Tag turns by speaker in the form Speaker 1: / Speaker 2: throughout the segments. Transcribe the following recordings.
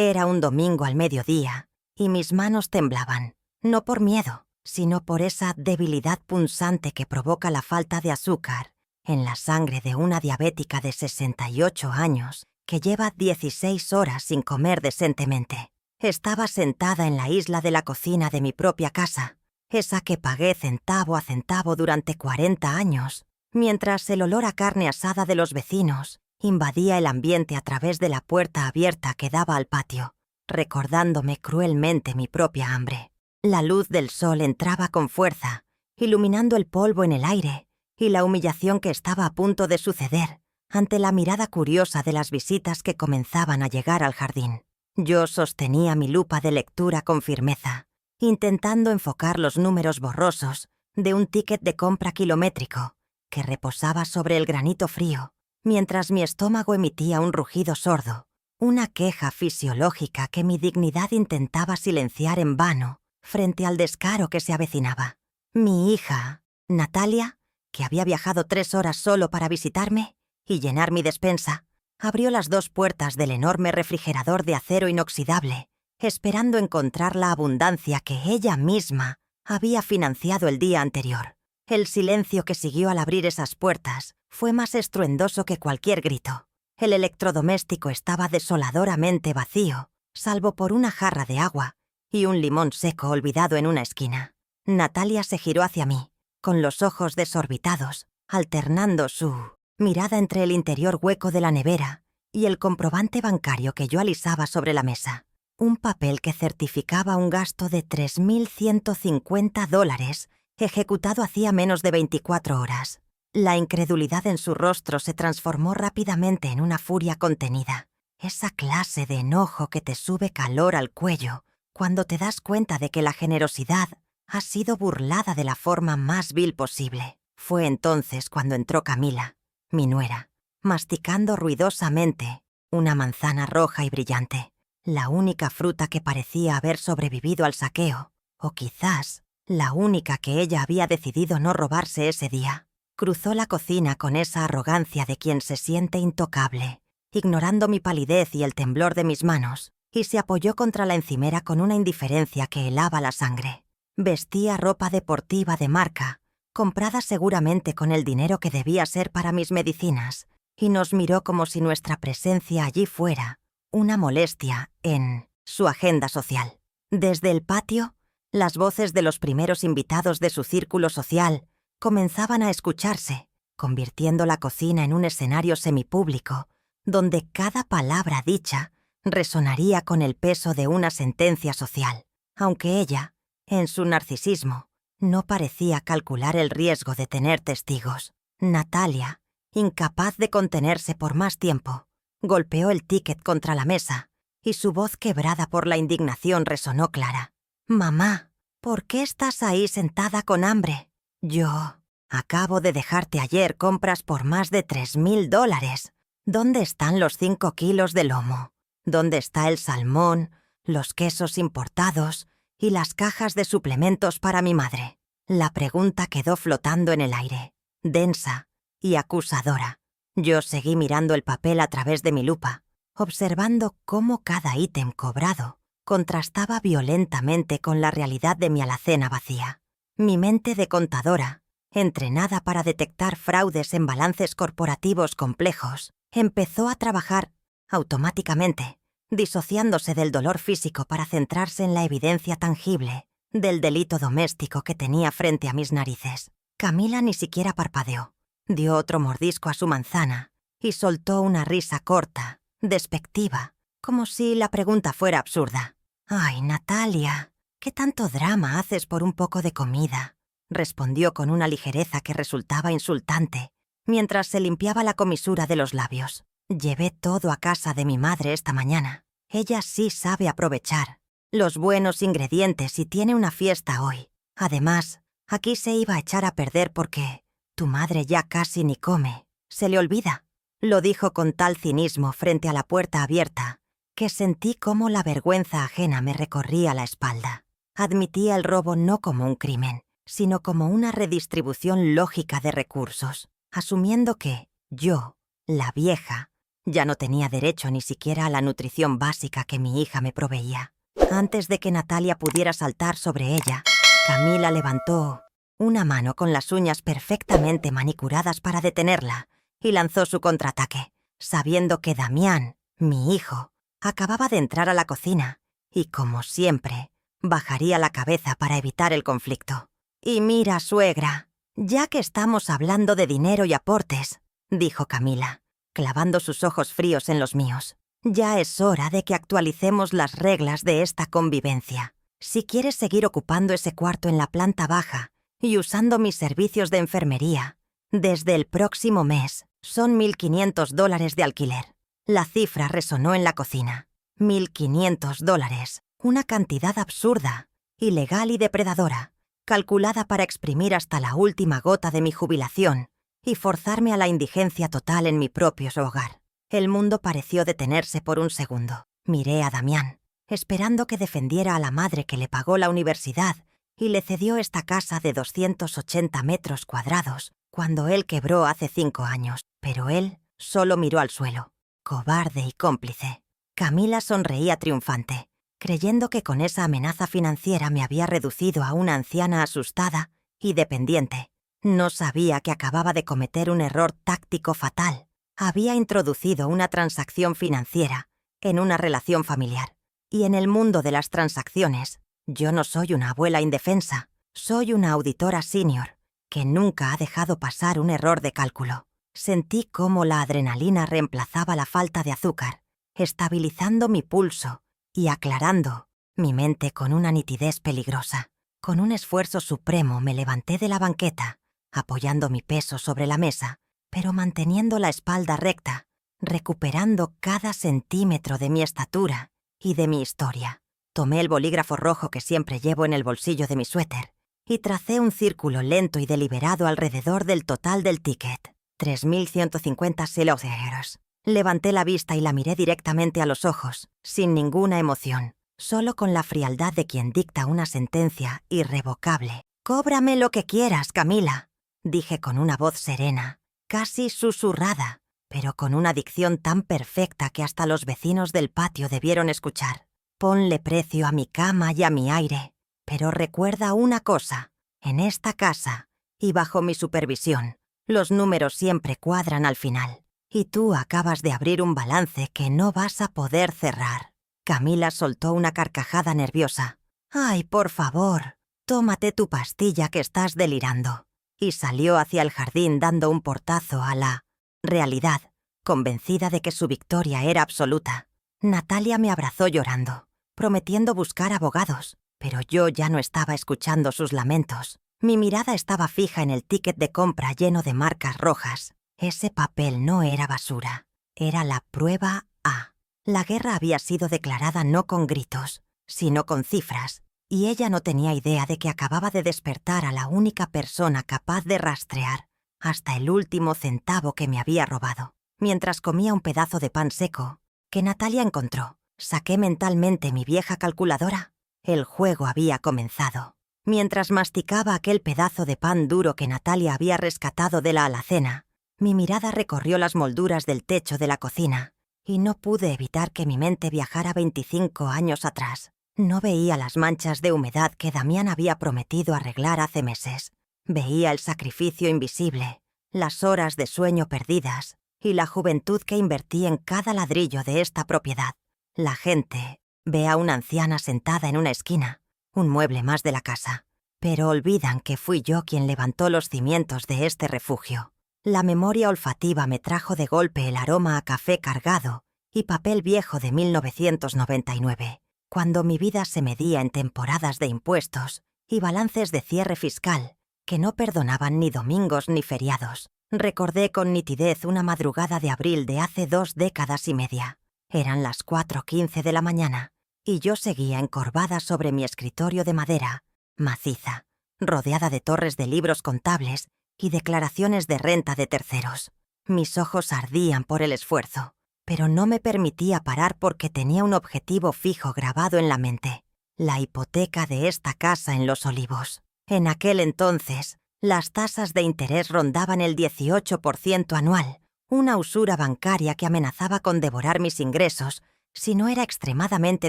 Speaker 1: Era un domingo al mediodía, y mis manos temblaban, no por miedo, sino por esa debilidad punzante que provoca la falta de azúcar en la sangre de una diabética de 68 años que lleva 16 horas sin comer decentemente. Estaba sentada en la isla de la cocina de mi propia casa, esa que pagué centavo a centavo durante 40 años, mientras el olor a carne asada de los vecinos invadía el ambiente a través de la puerta abierta que daba al patio, recordándome cruelmente mi propia hambre. La luz del sol entraba con fuerza, iluminando el polvo en el aire y la humillación que estaba a punto de suceder ante la mirada curiosa de las visitas que comenzaban a llegar al jardín. Yo sostenía mi lupa de lectura con firmeza, intentando enfocar los números borrosos de un ticket de compra kilométrico que reposaba sobre el granito frío, mientras mi estómago emitía un rugido sordo, una queja fisiológica que mi dignidad intentaba silenciar en vano frente al descaro que se avecinaba. Mi hija, Natalia, que había viajado 3 horas solo para visitarme y llenar mi despensa, abrió las 2 puertas del enorme refrigerador de acero inoxidable, esperando encontrar la abundancia que ella misma había financiado el día anterior. El silencio que siguió al abrir esas puertas fue más estruendoso que cualquier grito. El electrodoméstico estaba desoladoramente vacío, salvo por una jarra de agua y un limón seco olvidado en una esquina. Natalia se giró hacia mí, con los ojos desorbitados, alternando su mirada entre el interior hueco de la nevera y el comprobante bancario que yo alisaba sobre la mesa. Un papel que certificaba un gasto de $3.150 ejecutado hacía menos de 24 horas. La incredulidad en su rostro se transformó rápidamente en una furia contenida. Esa clase de enojo que te sube calor al cuello cuando te das cuenta de que la generosidad ha sido burlada de la forma más vil posible. Fue entonces cuando entró Camila, mi nuera, masticando ruidosamente una manzana roja y brillante, la única fruta que parecía haber sobrevivido al saqueo, o quizás la única que ella había decidido no robarse ese día. Cruzó la cocina con esa arrogancia de quien se siente intocable, ignorando mi palidez y el temblor de mis manos, y se apoyó contra la encimera con una indiferencia que helaba la sangre. Vestía ropa deportiva de marca, comprada seguramente con el dinero que debía ser para mis medicinas, y nos miró como si nuestra presencia allí fuera una molestia en su agenda social. Desde el patio, las voces de los primeros invitados de su círculo social comenzaban a escucharse, convirtiendo la cocina en un escenario semipúblico, donde cada palabra dicha resonaría con el peso de una sentencia social, aunque ella, en su narcisismo, no parecía calcular el riesgo de tener testigos. Natalia, incapaz de contenerse por más tiempo, golpeó el ticket contra la mesa y su voz quebrada por la indignación resonó clara. «Mamá, ¿por qué estás ahí sentada con hambre? Yo acabo de dejarte ayer compras por más de $3.000. ¿Dónde están los 5 kilos de lomo? ¿Dónde está el salmón, los quesos importados y las cajas de suplementos para mi madre?» La pregunta quedó flotando en el aire, densa y acusadora. Yo seguí mirando el papel a través de mi lupa, observando cómo cada ítem cobrado contrastaba violentamente con la realidad de mi alacena vacía. Mi mente de contadora, entrenada para detectar fraudes en balances corporativos complejos, empezó a trabajar automáticamente, disociándose del dolor físico para centrarse en la evidencia tangible del delito doméstico que tenía frente a mis narices. Camila ni siquiera parpadeó, dio otro mordisco a su manzana y soltó una risa corta, despectiva, como si la pregunta fuera absurda. «Ay, Natalia, ¿qué tanto drama haces por un poco de comida?», respondió con una ligereza que resultaba insultante, mientras se limpiaba la comisura de los labios. «Llevé todo a casa de mi madre esta mañana. Ella sí sabe aprovechar los buenos ingredientes y tiene una fiesta hoy. Además, aquí se iba a echar a perder porque tu madre ya casi ni come. Se le olvida», lo dijo con tal cinismo frente a la puerta abierta que sentí cómo la vergüenza ajena me recorría la espalda. Admitía el robo no como un crimen, sino como una redistribución lógica de recursos, asumiendo que yo, la vieja, Ya no tenía derecho ni siquiera a la nutrición básica que mi hija me proveía. Antes de que Natalia pudiera saltar sobre ella, Camila levantó una mano con las uñas perfectamente manicuradas para detenerla y lanzó su contraataque, sabiendo que Damián, mi hijo, acababa de entrar a la cocina y, como siempre, bajaría la cabeza para evitar el conflicto. «Y mira, suegra, ya que estamos hablando de dinero y aportes», dijo Camila, clavando sus ojos fríos en los míos. «Ya es hora de que actualicemos las reglas de esta convivencia. Si quieres seguir ocupando ese cuarto en la planta baja y usando mis servicios de enfermería, desde el próximo mes son $1.500 de alquiler». La cifra resonó en la cocina. $1.500, una cantidad absurda, ilegal y depredadora, calculada para exprimir hasta la última gota de mi jubilación y forzarme a la indigencia total en mi propio hogar. El mundo pareció detenerse por un segundo. Miré a Damián, esperando que defendiera a la madre que le pagó la universidad y le cedió esta casa de 280 metros cuadrados cuando él quebró hace 5 años. Pero él solo miró al suelo, cobarde y cómplice. Camila sonreía triunfante, creyendo que con esa amenaza financiera me había reducido a una anciana asustada y dependiente. No sabía que acababa de cometer un error táctico fatal. Había introducido una transacción financiera en una relación familiar. Y en el mundo de las transacciones, yo no soy una abuela indefensa, soy una auditora senior que nunca ha dejado pasar un error de cálculo. Sentí cómo la adrenalina reemplazaba la falta de azúcar, estabilizando mi pulso y aclarando mi mente con una nitidez peligrosa. Con un esfuerzo supremo me levanté de la banqueta, apoyando mi peso sobre la mesa, pero manteniendo la espalda recta, recuperando cada centímetro de mi estatura y de mi historia. Tomé el bolígrafo rojo que siempre llevo en el bolsillo de mi suéter y tracé un círculo lento y deliberado alrededor del total del ticket. 3.150 €. Levanté la vista y la miré directamente a los ojos, sin ninguna emoción, solo con la frialdad de quien dicta una sentencia irrevocable. «Cóbrame lo que quieras, Camila», dije con una voz serena, casi susurrada, pero con una dicción tan perfecta que hasta los vecinos del patio debieron escuchar. «Ponle precio a mi cama y a mi aire, pero recuerda una cosa, en esta casa, y bajo mi supervisión, los números siempre cuadran al final. Y tú acabas de abrir un balance que no vas a poder cerrar». Camila soltó una carcajada nerviosa. «Ay, por favor, tómate tu pastilla que estás delirando». Y salió hacia el jardín dando un portazo a la realidad, convencida de que su victoria era absoluta. Natalia me abrazó llorando, prometiendo buscar abogados, pero yo ya no estaba escuchando sus lamentos. Mi mirada estaba fija en el ticket de compra lleno de marcas rojas. Ese papel no era basura, era la prueba A. La guerra había sido declarada no con gritos, sino con cifras, y ella no tenía idea de que acababa de despertar a la única persona capaz de rastrear hasta el último centavo que me había robado. Mientras comía un pedazo de pan seco que Natalia encontró, saqué mentalmente mi vieja calculadora. El juego había comenzado. Mientras masticaba aquel pedazo de pan duro que Natalia había rescatado de la alacena, mi mirada recorrió las molduras del techo de la cocina y no pude evitar que mi mente viajara 25 años atrás. No veía las manchas de humedad que Damián había prometido arreglar hace meses. Veía el sacrificio invisible, las horas de sueño perdidas y la juventud que invertí en cada ladrillo de esta propiedad. La gente ve a una anciana sentada en una esquina, un mueble más de la casa, pero olvidan que fui yo quien levantó los cimientos de este refugio. La memoria olfativa me trajo de golpe el aroma a café cargado y papel viejo de 1999, cuando mi vida se medía en temporadas de impuestos y balances de cierre fiscal que no perdonaban ni domingos ni feriados. Recordé con nitidez una madrugada de abril de hace 2 décadas y media. Eran las 4:15 de la mañana y yo seguía encorvada sobre mi escritorio de madera, maciza, rodeada de torres de libros contables y declaraciones de renta de terceros. Mis ojos ardían por el esfuerzo, pero no me permitía parar porque tenía un objetivo fijo grabado en la mente: la hipoteca de esta casa en Los Olivos. En aquel entonces, las tasas de interés rondaban el 18% anual, una usura bancaria que amenazaba con devorar mis ingresos si no era extremadamente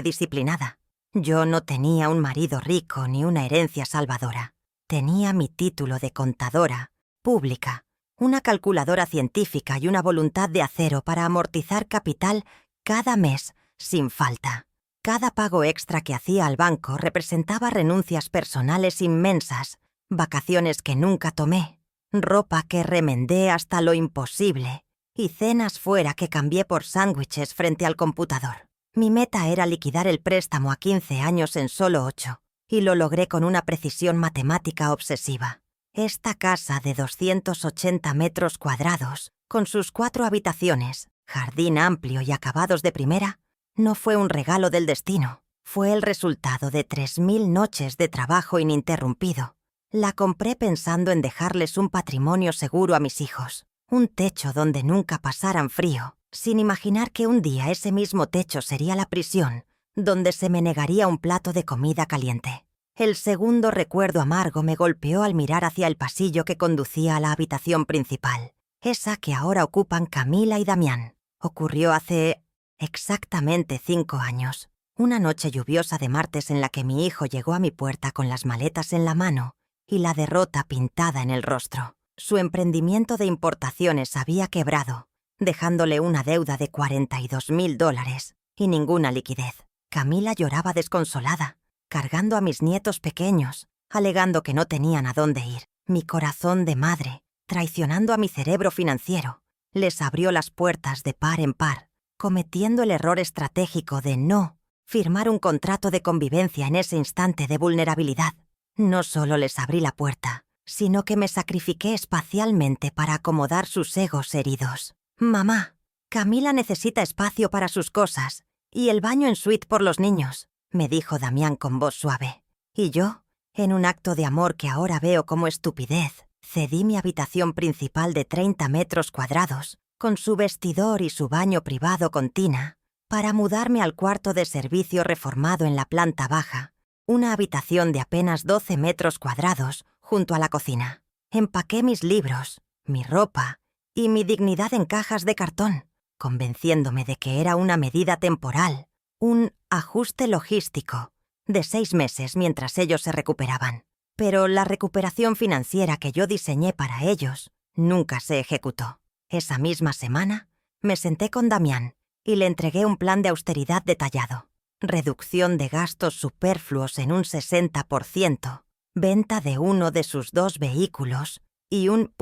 Speaker 1: disciplinada. Yo no tenía un marido rico ni una herencia salvadora. Tenía mi título de contadora pública, una calculadora científica y una voluntad de acero para amortizar capital cada mes, sin falta. Cada pago extra que hacía al banco representaba renuncias personales inmensas, vacaciones que nunca tomé, ropa que remendé hasta lo imposible y cenas fuera que cambié por sándwiches frente al computador. Mi meta era liquidar el préstamo a 15 años en solo 8, y lo logré con una precisión matemática obsesiva. Esta casa de 280 metros cuadrados, con sus 4 habitaciones, jardín amplio y acabados de primera, no fue un regalo del destino. Fue el resultado de 3000 noches de trabajo ininterrumpido. La compré pensando en dejarles un patrimonio seguro a mis hijos, un techo donde nunca pasaran frío, sin imaginar que un día ese mismo techo sería la prisión, donde se me negaría un plato de comida caliente. El segundo recuerdo amargo me golpeó al mirar hacia el pasillo que conducía a la habitación principal, esa que ahora ocupan Camila y Damián. Ocurrió hace exactamente 5 años, una noche lluviosa de martes en la que mi hijo llegó a mi puerta con las maletas en la mano y la derrota pintada en el rostro. Su emprendimiento de importaciones había quebrado, dejándole una deuda de $42,000 y ninguna liquidez. Camila lloraba desconsolada, cargando a mis nietos pequeños, alegando que no tenían a dónde ir. Mi corazón de madre, traicionando a mi cerebro financiero, les abrió las puertas de par en par, cometiendo el error estratégico de no firmar un contrato de convivencia en ese instante de vulnerabilidad. No solo les abrí la puerta, sino que me sacrifiqué espacialmente para acomodar sus egos heridos. «Mamá, Camila necesita espacio para sus cosas y el baño en suite por los niños», me dijo Damián con voz suave. Y yo, en un acto de amor que ahora veo como estupidez, cedí mi habitación principal de 30 metros cuadrados, con su vestidor y su baño privado con tina, para mudarme al cuarto de servicio reformado en la planta baja, una habitación de apenas 12 metros cuadrados junto a la cocina. Empaqué mis libros, mi ropa y mi dignidad en cajas de cartón, convenciéndome de que era una medida temporal, un ajuste logístico de 6 meses mientras ellos se recuperaban. Pero la recuperación financiera que yo diseñé para ellos nunca se ejecutó. Esa misma semana, me senté con Damián y le entregué un plan de austeridad detallado. Reducción de gastos superfluos en un 60%, venta de uno de sus 2 vehículos y un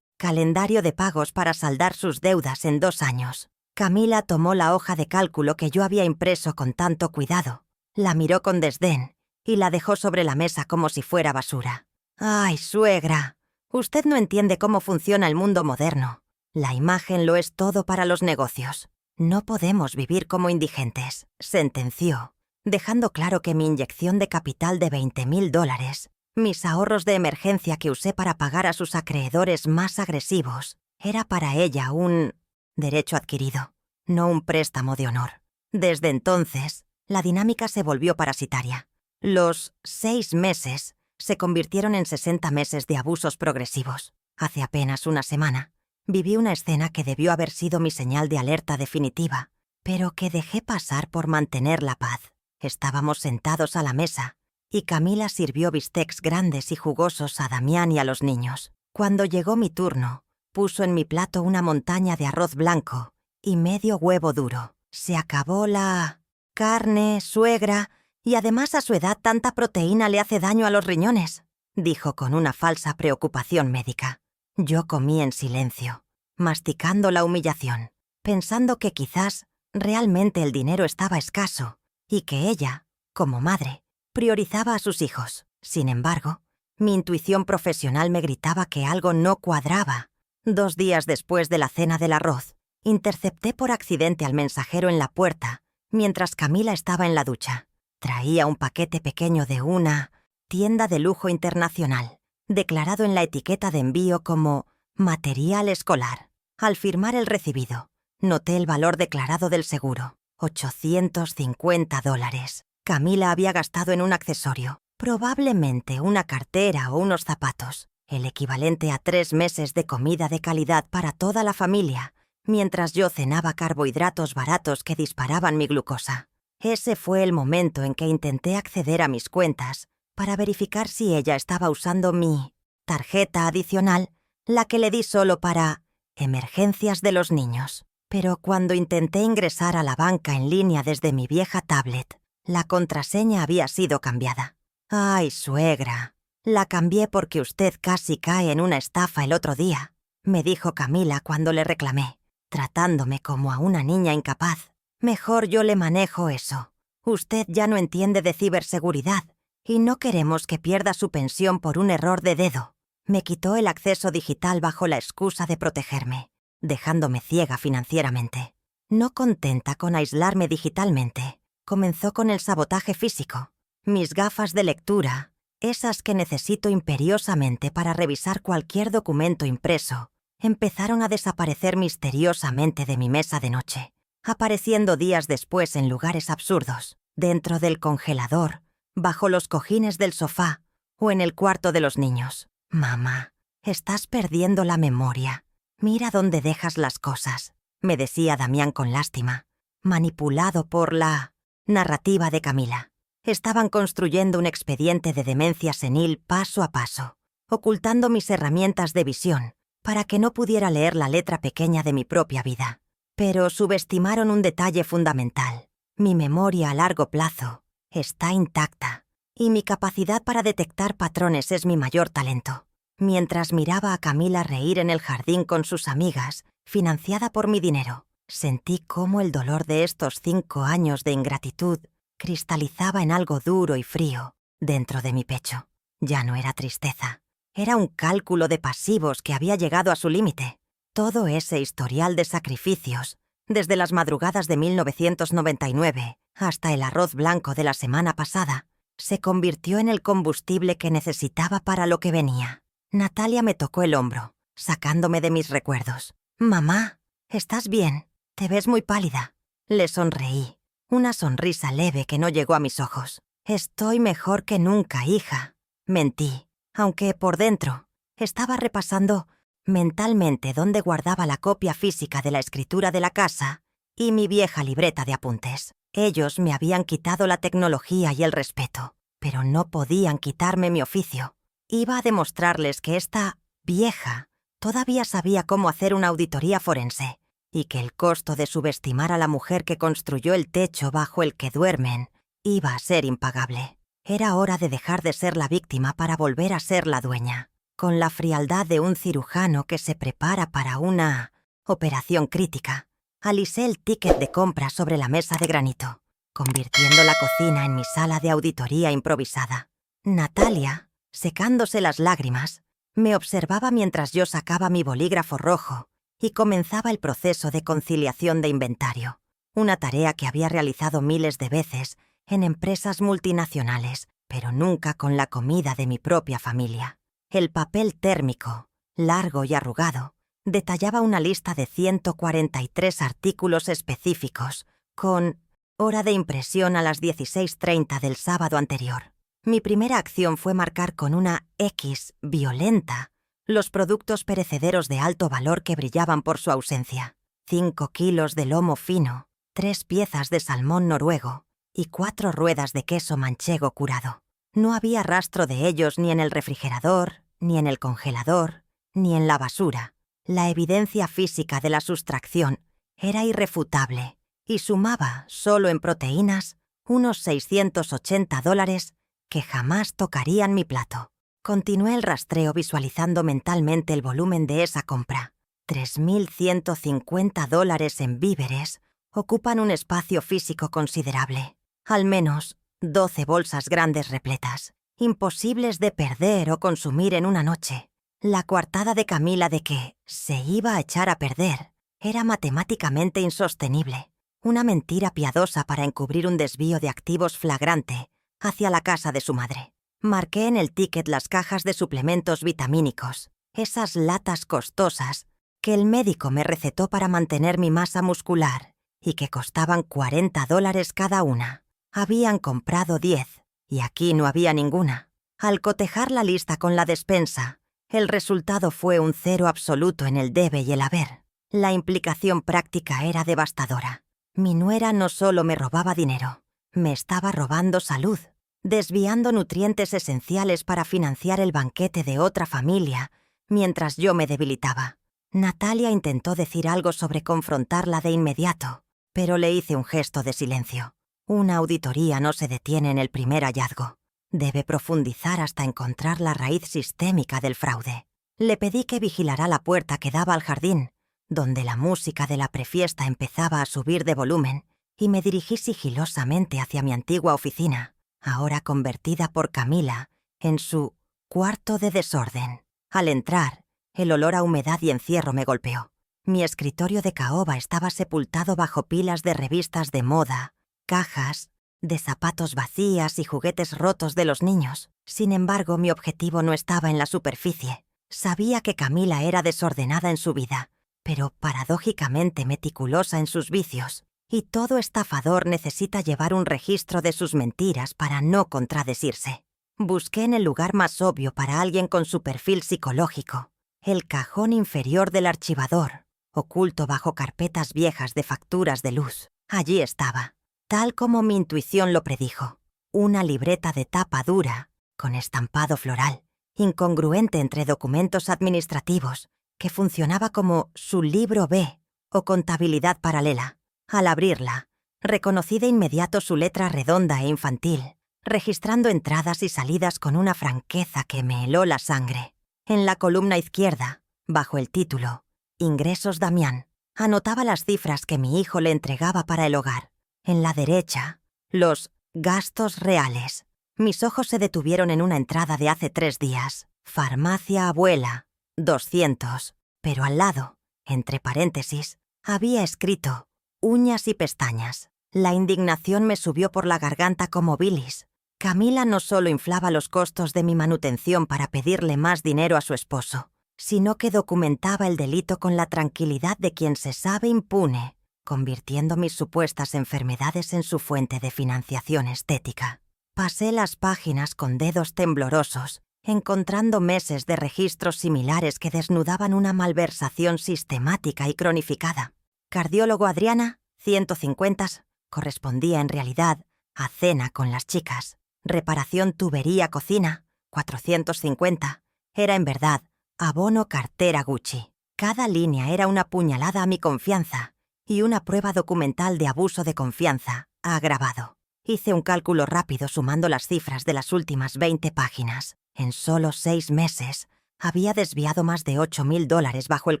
Speaker 1: calendario de pagos para saldar sus deudas en 2 años. Camila tomó la hoja de cálculo que yo había impreso con tanto cuidado, la miró con desdén y la dejó sobre la mesa como si fuera basura. «Ay, suegra, usted no entiende cómo funciona el mundo moderno. La imagen lo es todo para los negocios. No podemos vivir como indigentes», sentenció, dejando claro que mi inyección de capital de $20,000, mis ahorros de emergencia que usé para pagar a sus acreedores más agresivos, era para ella un derecho adquirido, no un préstamo de honor. Desde entonces, la dinámica se volvió parasitaria. Los 6 meses se convirtieron en 60 meses de abusos progresivos. Hace apenas una semana, viví una escena que debió haber sido mi señal de alerta definitiva, pero que dejé pasar por mantener la paz. Estábamos sentados a la mesa, y Camila sirvió bistecs grandes y jugosos a Damián y a los niños. Cuando llegó mi turno, puso en mi plato una montaña de arroz blanco y medio huevo duro. «Se acabó la carne, suegra, y además a su edad tanta proteína le hace daño a los riñones», dijo con una falsa preocupación médica. Yo comí en silencio, masticando la humillación, pensando que quizás realmente el dinero estaba escaso y que ella, como madre, priorizaba a sus hijos. Sin embargo, mi intuición profesional me gritaba que algo no cuadraba. 2 días después de la cena del arroz, intercepté por accidente al mensajero en la puerta mientras Camila estaba en la ducha. Traía un paquete pequeño de una tienda de lujo internacional, declarado en la etiqueta de envío como material escolar. Al firmar el recibido, noté el valor declarado del seguro, $850. Camila había gastado en un accesorio, probablemente una cartera o unos zapatos, el equivalente a 3 meses de comida de calidad para toda la familia, mientras yo cenaba carbohidratos baratos que disparaban mi glucosa. Ese fue el momento en que intenté acceder a mis cuentas para verificar si ella estaba usando mi tarjeta adicional, la que le di solo para emergencias de los niños. Pero cuando intenté ingresar a la banca en línea desde mi vieja tablet, la contraseña había sido cambiada. ¡Ay, suegra! La cambié porque usted casi cae en una estafa el otro día, me dijo Camila cuando le reclamé, tratándome como a una niña incapaz. Mejor yo le manejo eso. Usted ya no entiende de ciberseguridad y no queremos que pierda su pensión por un error de dedo. Me quitó el acceso digital bajo la excusa de protegerme, dejándome ciega financieramente. No contenta con aislarme digitalmente, comenzó con el sabotaje físico. Mis gafas de lectura, esas que necesito imperiosamente para revisar cualquier documento impreso, empezaron a desaparecer misteriosamente de mi mesa de noche, apareciendo días después en lugares absurdos, dentro del congelador, bajo los cojines del sofá o en el cuarto de los niños. Mamá, estás perdiendo la memoria. Mira dónde dejas las cosas, me decía Damián con lástima, manipulado por la narrativa de Camila. Estaban construyendo un expediente de demencia senil paso a paso, ocultando mis herramientas de visión para que no pudiera leer la letra pequeña de mi propia vida. Pero subestimaron un detalle fundamental. Mi memoria a largo plazo está intacta y mi capacidad para detectar patrones es mi mayor talento. Mientras miraba a Camila reír en el jardín con sus amigas, financiada por mi dinero, sentí cómo el dolor de estos 5 años de ingratitud cristalizaba en algo duro y frío dentro de mi pecho. Ya no era tristeza, era un cálculo de pasivos que había llegado a su límite. Todo ese historial de sacrificios, desde las madrugadas de 1999 hasta el arroz blanco de la semana pasada, se convirtió en el combustible que necesitaba para lo que venía. Natalia me tocó el hombro, sacándome de mis recuerdos. «Mamá, ¿estás bien? Te ves muy pálida». Le sonreí, una sonrisa leve que no llegó a mis ojos. «Estoy mejor que nunca, hija». Mentí, aunque por dentro estaba repasando mentalmente dónde guardaba la copia física de la escritura de la casa y mi vieja libreta de apuntes. Ellos me habían quitado la tecnología y el respeto, pero no podían quitarme mi oficio. Iba a demostrarles que esta vieja todavía sabía cómo hacer una auditoría forense y que el costo de subestimar a la mujer que construyó el techo bajo el que duermen iba a ser impagable. Era hora de dejar de ser la víctima para volver a ser la dueña. Con la frialdad de un cirujano que se prepara para una operación crítica, alisé el ticket de compra sobre la mesa de granito, convirtiendo la cocina en mi sala de auditoría improvisada. Natalia, secándose las lágrimas, me observaba mientras yo sacaba mi bolígrafo rojo y comenzaba el proceso de conciliación de inventario, una tarea que había realizado miles de veces en empresas multinacionales, pero nunca con la comida de mi propia familia. El papel térmico, largo y arrugado, detallaba una lista de 143 artículos específicos, con hora de impresión a las 16:30 del sábado anterior. Mi primera acción fue marcar con una X violenta los productos perecederos de alto valor que brillaban por su ausencia. 5 kilos de lomo fino, 3 piezas de salmón noruego y 4 ruedas de queso manchego curado. No había rastro de ellos ni en el refrigerador, ni en el congelador, ni en la basura. La evidencia física de la sustracción era irrefutable y sumaba, solo en proteínas, unos $680 que jamás tocarían mi plato. Continué el rastreo visualizando mentalmente el volumen de esa compra. $3.150 en víveres ocupan un espacio físico considerable. Al menos 12 bolsas grandes repletas, imposibles de perder o consumir en una noche. La coartada de Camila de que se iba a echar a perder era matemáticamente insostenible. Una mentira piadosa para encubrir un desvío de activos flagrante hacia la casa de su madre. Marqué en el ticket las cajas de suplementos vitamínicos, esas latas costosas que el médico me recetó para mantener mi masa muscular y que costaban $40 cada una. Habían comprado 10 y aquí no había ninguna. Al cotejar la lista con la despensa, El resultado fue un 0 absoluto en el debe y el haber. La implicación práctica era devastadora. Mi nuera no solo me robaba dinero, me estaba robando salud, desviando nutrientes esenciales para financiar el banquete de otra familia, mientras yo me debilitaba. Natalia intentó decir algo sobre confrontarla de inmediato, pero le hice un gesto de silencio. Una auditoría no se detiene en el primer hallazgo. Debe profundizar hasta encontrar la raíz sistémica del fraude. Le pedí que vigilara la puerta que daba al jardín, donde la música de la prefiesta empezaba a subir de volumen, y me dirigí sigilosamente hacia mi antigua oficina, ahora convertida por Camila en su cuarto de desorden. Al entrar, el olor a humedad y encierro me golpeó. Mi escritorio de caoba estaba sepultado bajo pilas de revistas de moda, cajas, de zapatos vacías y juguetes rotos de los niños. Sin embargo, mi objetivo no estaba en la superficie. Sabía que Camila era desordenada en su vida, pero paradójicamente meticulosa en sus vicios, y todo estafador necesita llevar un registro de sus mentiras para no contradecirse. Busqué en el lugar más obvio para alguien con su perfil psicológico, el cajón inferior del archivador, oculto bajo carpetas viejas de facturas de luz. Allí estaba, tal como mi intuición lo predijo, una libreta de tapa dura, con estampado floral, incongruente entre documentos administrativos, que funcionaba como su libro B o contabilidad paralela. Al abrirla, reconocí de inmediato su letra redonda e infantil, registrando entradas y salidas con una franqueza que me heló la sangre. En la columna izquierda, bajo el título Ingresos Damián, anotaba las cifras que mi hijo le entregaba para el hogar. En la derecha, los gastos reales. Mis ojos se detuvieron en una entrada de hace 3 días. Farmacia abuela, 200. Pero al lado, entre paréntesis, había escrito uñas y pestañas. La indignación me subió por la garganta como bilis. Camila no solo inflaba los costos de mi manutención para pedirle más dinero a su esposo, sino que documentaba el delito con la tranquilidad de quien se sabe impune, convirtiendo mis supuestas enfermedades en su fuente de financiación estética. Pasé las páginas con dedos temblorosos, encontrando meses de registros similares que desnudaban una malversación sistemática y cronificada. Cardiólogo Adriana, 150, correspondía en realidad a cena con las chicas. Reparación tubería cocina, 450, era en verdad abono cartera Gucci. Cada línea era una puñalada a mi confianza y una prueba documental de abuso de confianza agravado. Hice un cálculo rápido sumando las cifras de las últimas 20 páginas. En solo 6 meses había desviado más de $8,000 bajo el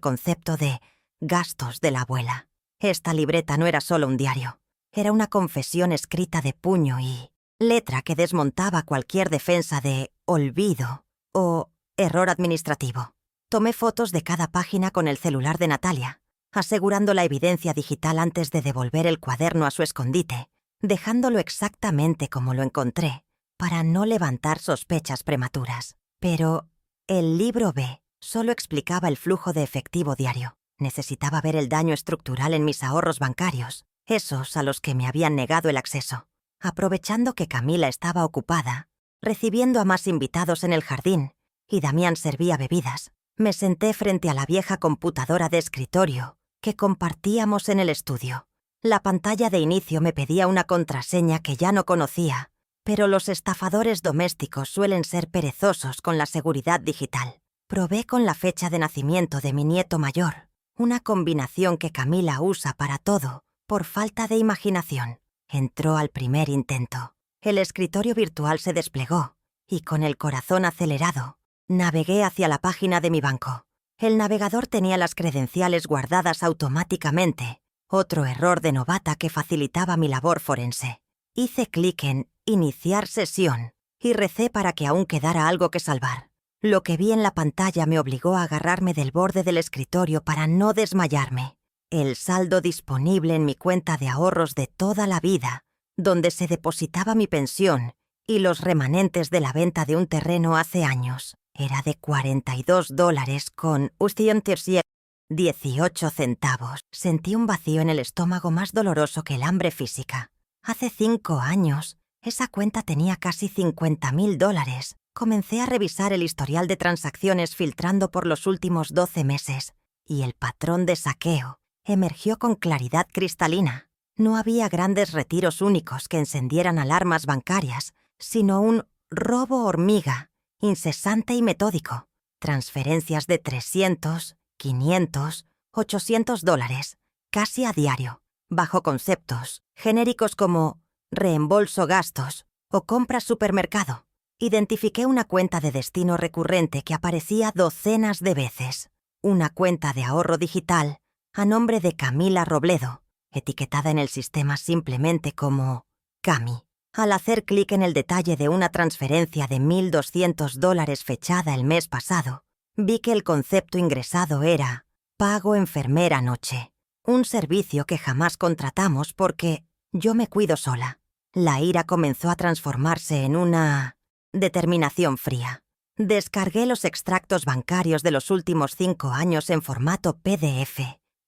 Speaker 1: concepto de gastos de la abuela. Esta libreta no era solo un diario, era una confesión escrita de puño y letra que desmontaba cualquier defensa de olvido o error administrativo. Tomé fotos de cada página con el celular de Natalia, asegurando la evidencia digital antes de devolver el cuaderno a su escondite, dejándolo exactamente como lo encontré, para no levantar sospechas prematuras. Pero el libro B solo explicaba el flujo de efectivo diario. Necesitaba ver el daño estructural en mis ahorros bancarios, esos a los que me habían negado el acceso. Aprovechando que Camila estaba ocupada, recibiendo a más invitados en el jardín, y Damián servía bebidas, me senté frente a la vieja computadora de escritorio que compartíamos en el estudio. La pantalla de inicio me pedía una contraseña que ya no conocía, pero los estafadores domésticos suelen ser perezosos con la seguridad digital. Probé con la fecha de nacimiento de mi nieto mayor, una combinación que Camila usa para todo, por falta de imaginación. Entró al primer intento. El escritorio virtual se desplegó, y con el corazón acelerado, navegué hacia la página de mi banco. El navegador tenía las credenciales guardadas automáticamente, otro error de novata que facilitaba mi labor forense. Hice clic en Iniciar sesión y recé para que aún quedara algo que salvar. Lo que vi en la pantalla me obligó a agarrarme del borde del escritorio para no desmayarme. El saldo disponible en mi cuenta de ahorros de toda la vida, donde se depositaba mi pensión y los remanentes de la venta de un terreno hace años, era de $42 con 18 centavos. Sentí un vacío en el estómago más doloroso que el hambre física. Hace 5 años, esa cuenta tenía casi $50,000, Comencé a revisar el historial de transacciones filtrando por los últimos 12 meses, y el patrón de saqueo emergió con claridad cristalina. No había grandes retiros únicos que encendieran alarmas bancarias, sino un robo hormiga, incesante y metódico. Transferencias de 300, 500, $800, casi a diario, bajo conceptos genéricos como reembolso gastos o compra supermercado. Identifiqué una cuenta de destino recurrente que aparecía docenas de veces. Una cuenta de ahorro digital a nombre de Camila Robledo, etiquetada en el sistema simplemente como Cami. Al hacer clic en el detalle de una transferencia de $1,200 fechada el mes pasado, vi que el concepto ingresado era pago enfermera noche, un servicio que jamás contratamos porque yo me cuido sola. La ira comenzó a transformarse en una determinación fría. Descargué los extractos bancarios de los últimos 5 años en formato PDF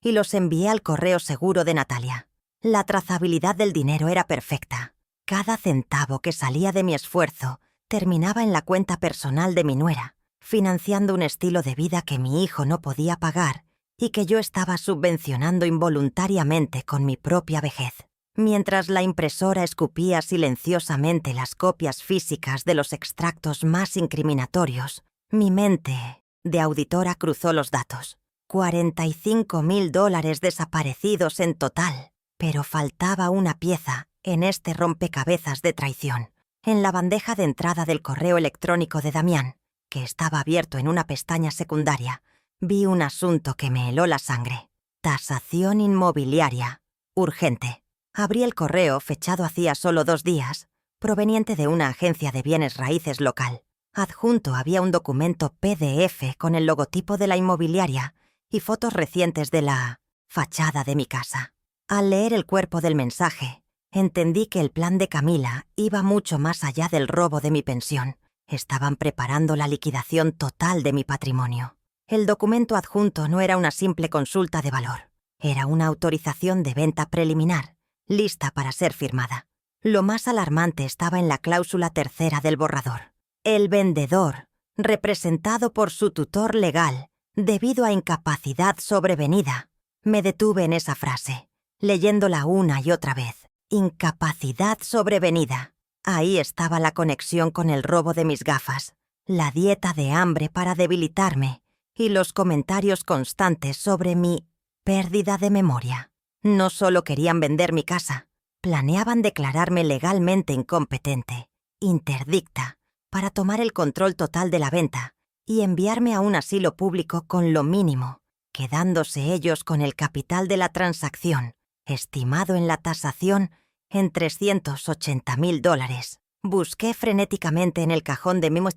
Speaker 1: y los envié al correo seguro de Natalia. La trazabilidad del dinero era perfecta. Cada centavo que salía de mi esfuerzo terminaba en la cuenta personal de mi nuera, financiando un estilo de vida que mi hijo no podía pagar y que yo estaba subvencionando involuntariamente con mi propia vejez. Mientras la impresora escupía silenciosamente las copias físicas de los extractos más incriminatorios, mi mente de auditora cruzó los datos. $45,000 desaparecidos en total, pero faltaba una pieza en este rompecabezas de traición. En la bandeja de entrada del correo electrónico de Damián, que estaba abierto en una pestaña secundaria, vi un asunto que me heló la sangre. Tasación inmobiliaria. Urgente. Abrí el correo fechado hacía solo 2 días, proveniente de una agencia de bienes raíces local. Adjunto había un documento PDF con el logotipo de la inmobiliaria y fotos recientes de la fachada de mi casa. Al leer el cuerpo del mensaje, entendí que el plan de Camila iba mucho más allá del robo de mi pensión. Estaban preparando la liquidación total de mi patrimonio. El documento adjunto no era una simple consulta de valor. Era una autorización de venta preliminar, lista para ser firmada. Lo más alarmante estaba en la cláusula tercera del borrador. El vendedor, representado por su tutor legal, debido a incapacidad sobrevenida. Me detuve en esa frase, leyéndola una y otra vez. Incapacidad sobrevenida. Ahí estaba la conexión con el robo de mis gafas, la dieta de hambre para debilitarme y los comentarios constantes sobre mi pérdida de memoria. No solo querían vender mi casa, planeaban declararme legalmente incompetente, interdicta, para tomar el control total de la venta y enviarme a un asilo público con lo mínimo, quedándose ellos con el capital de la transacción, estimado en la tasación en $380,000. Busqué frenéticamente en el cajón de Memos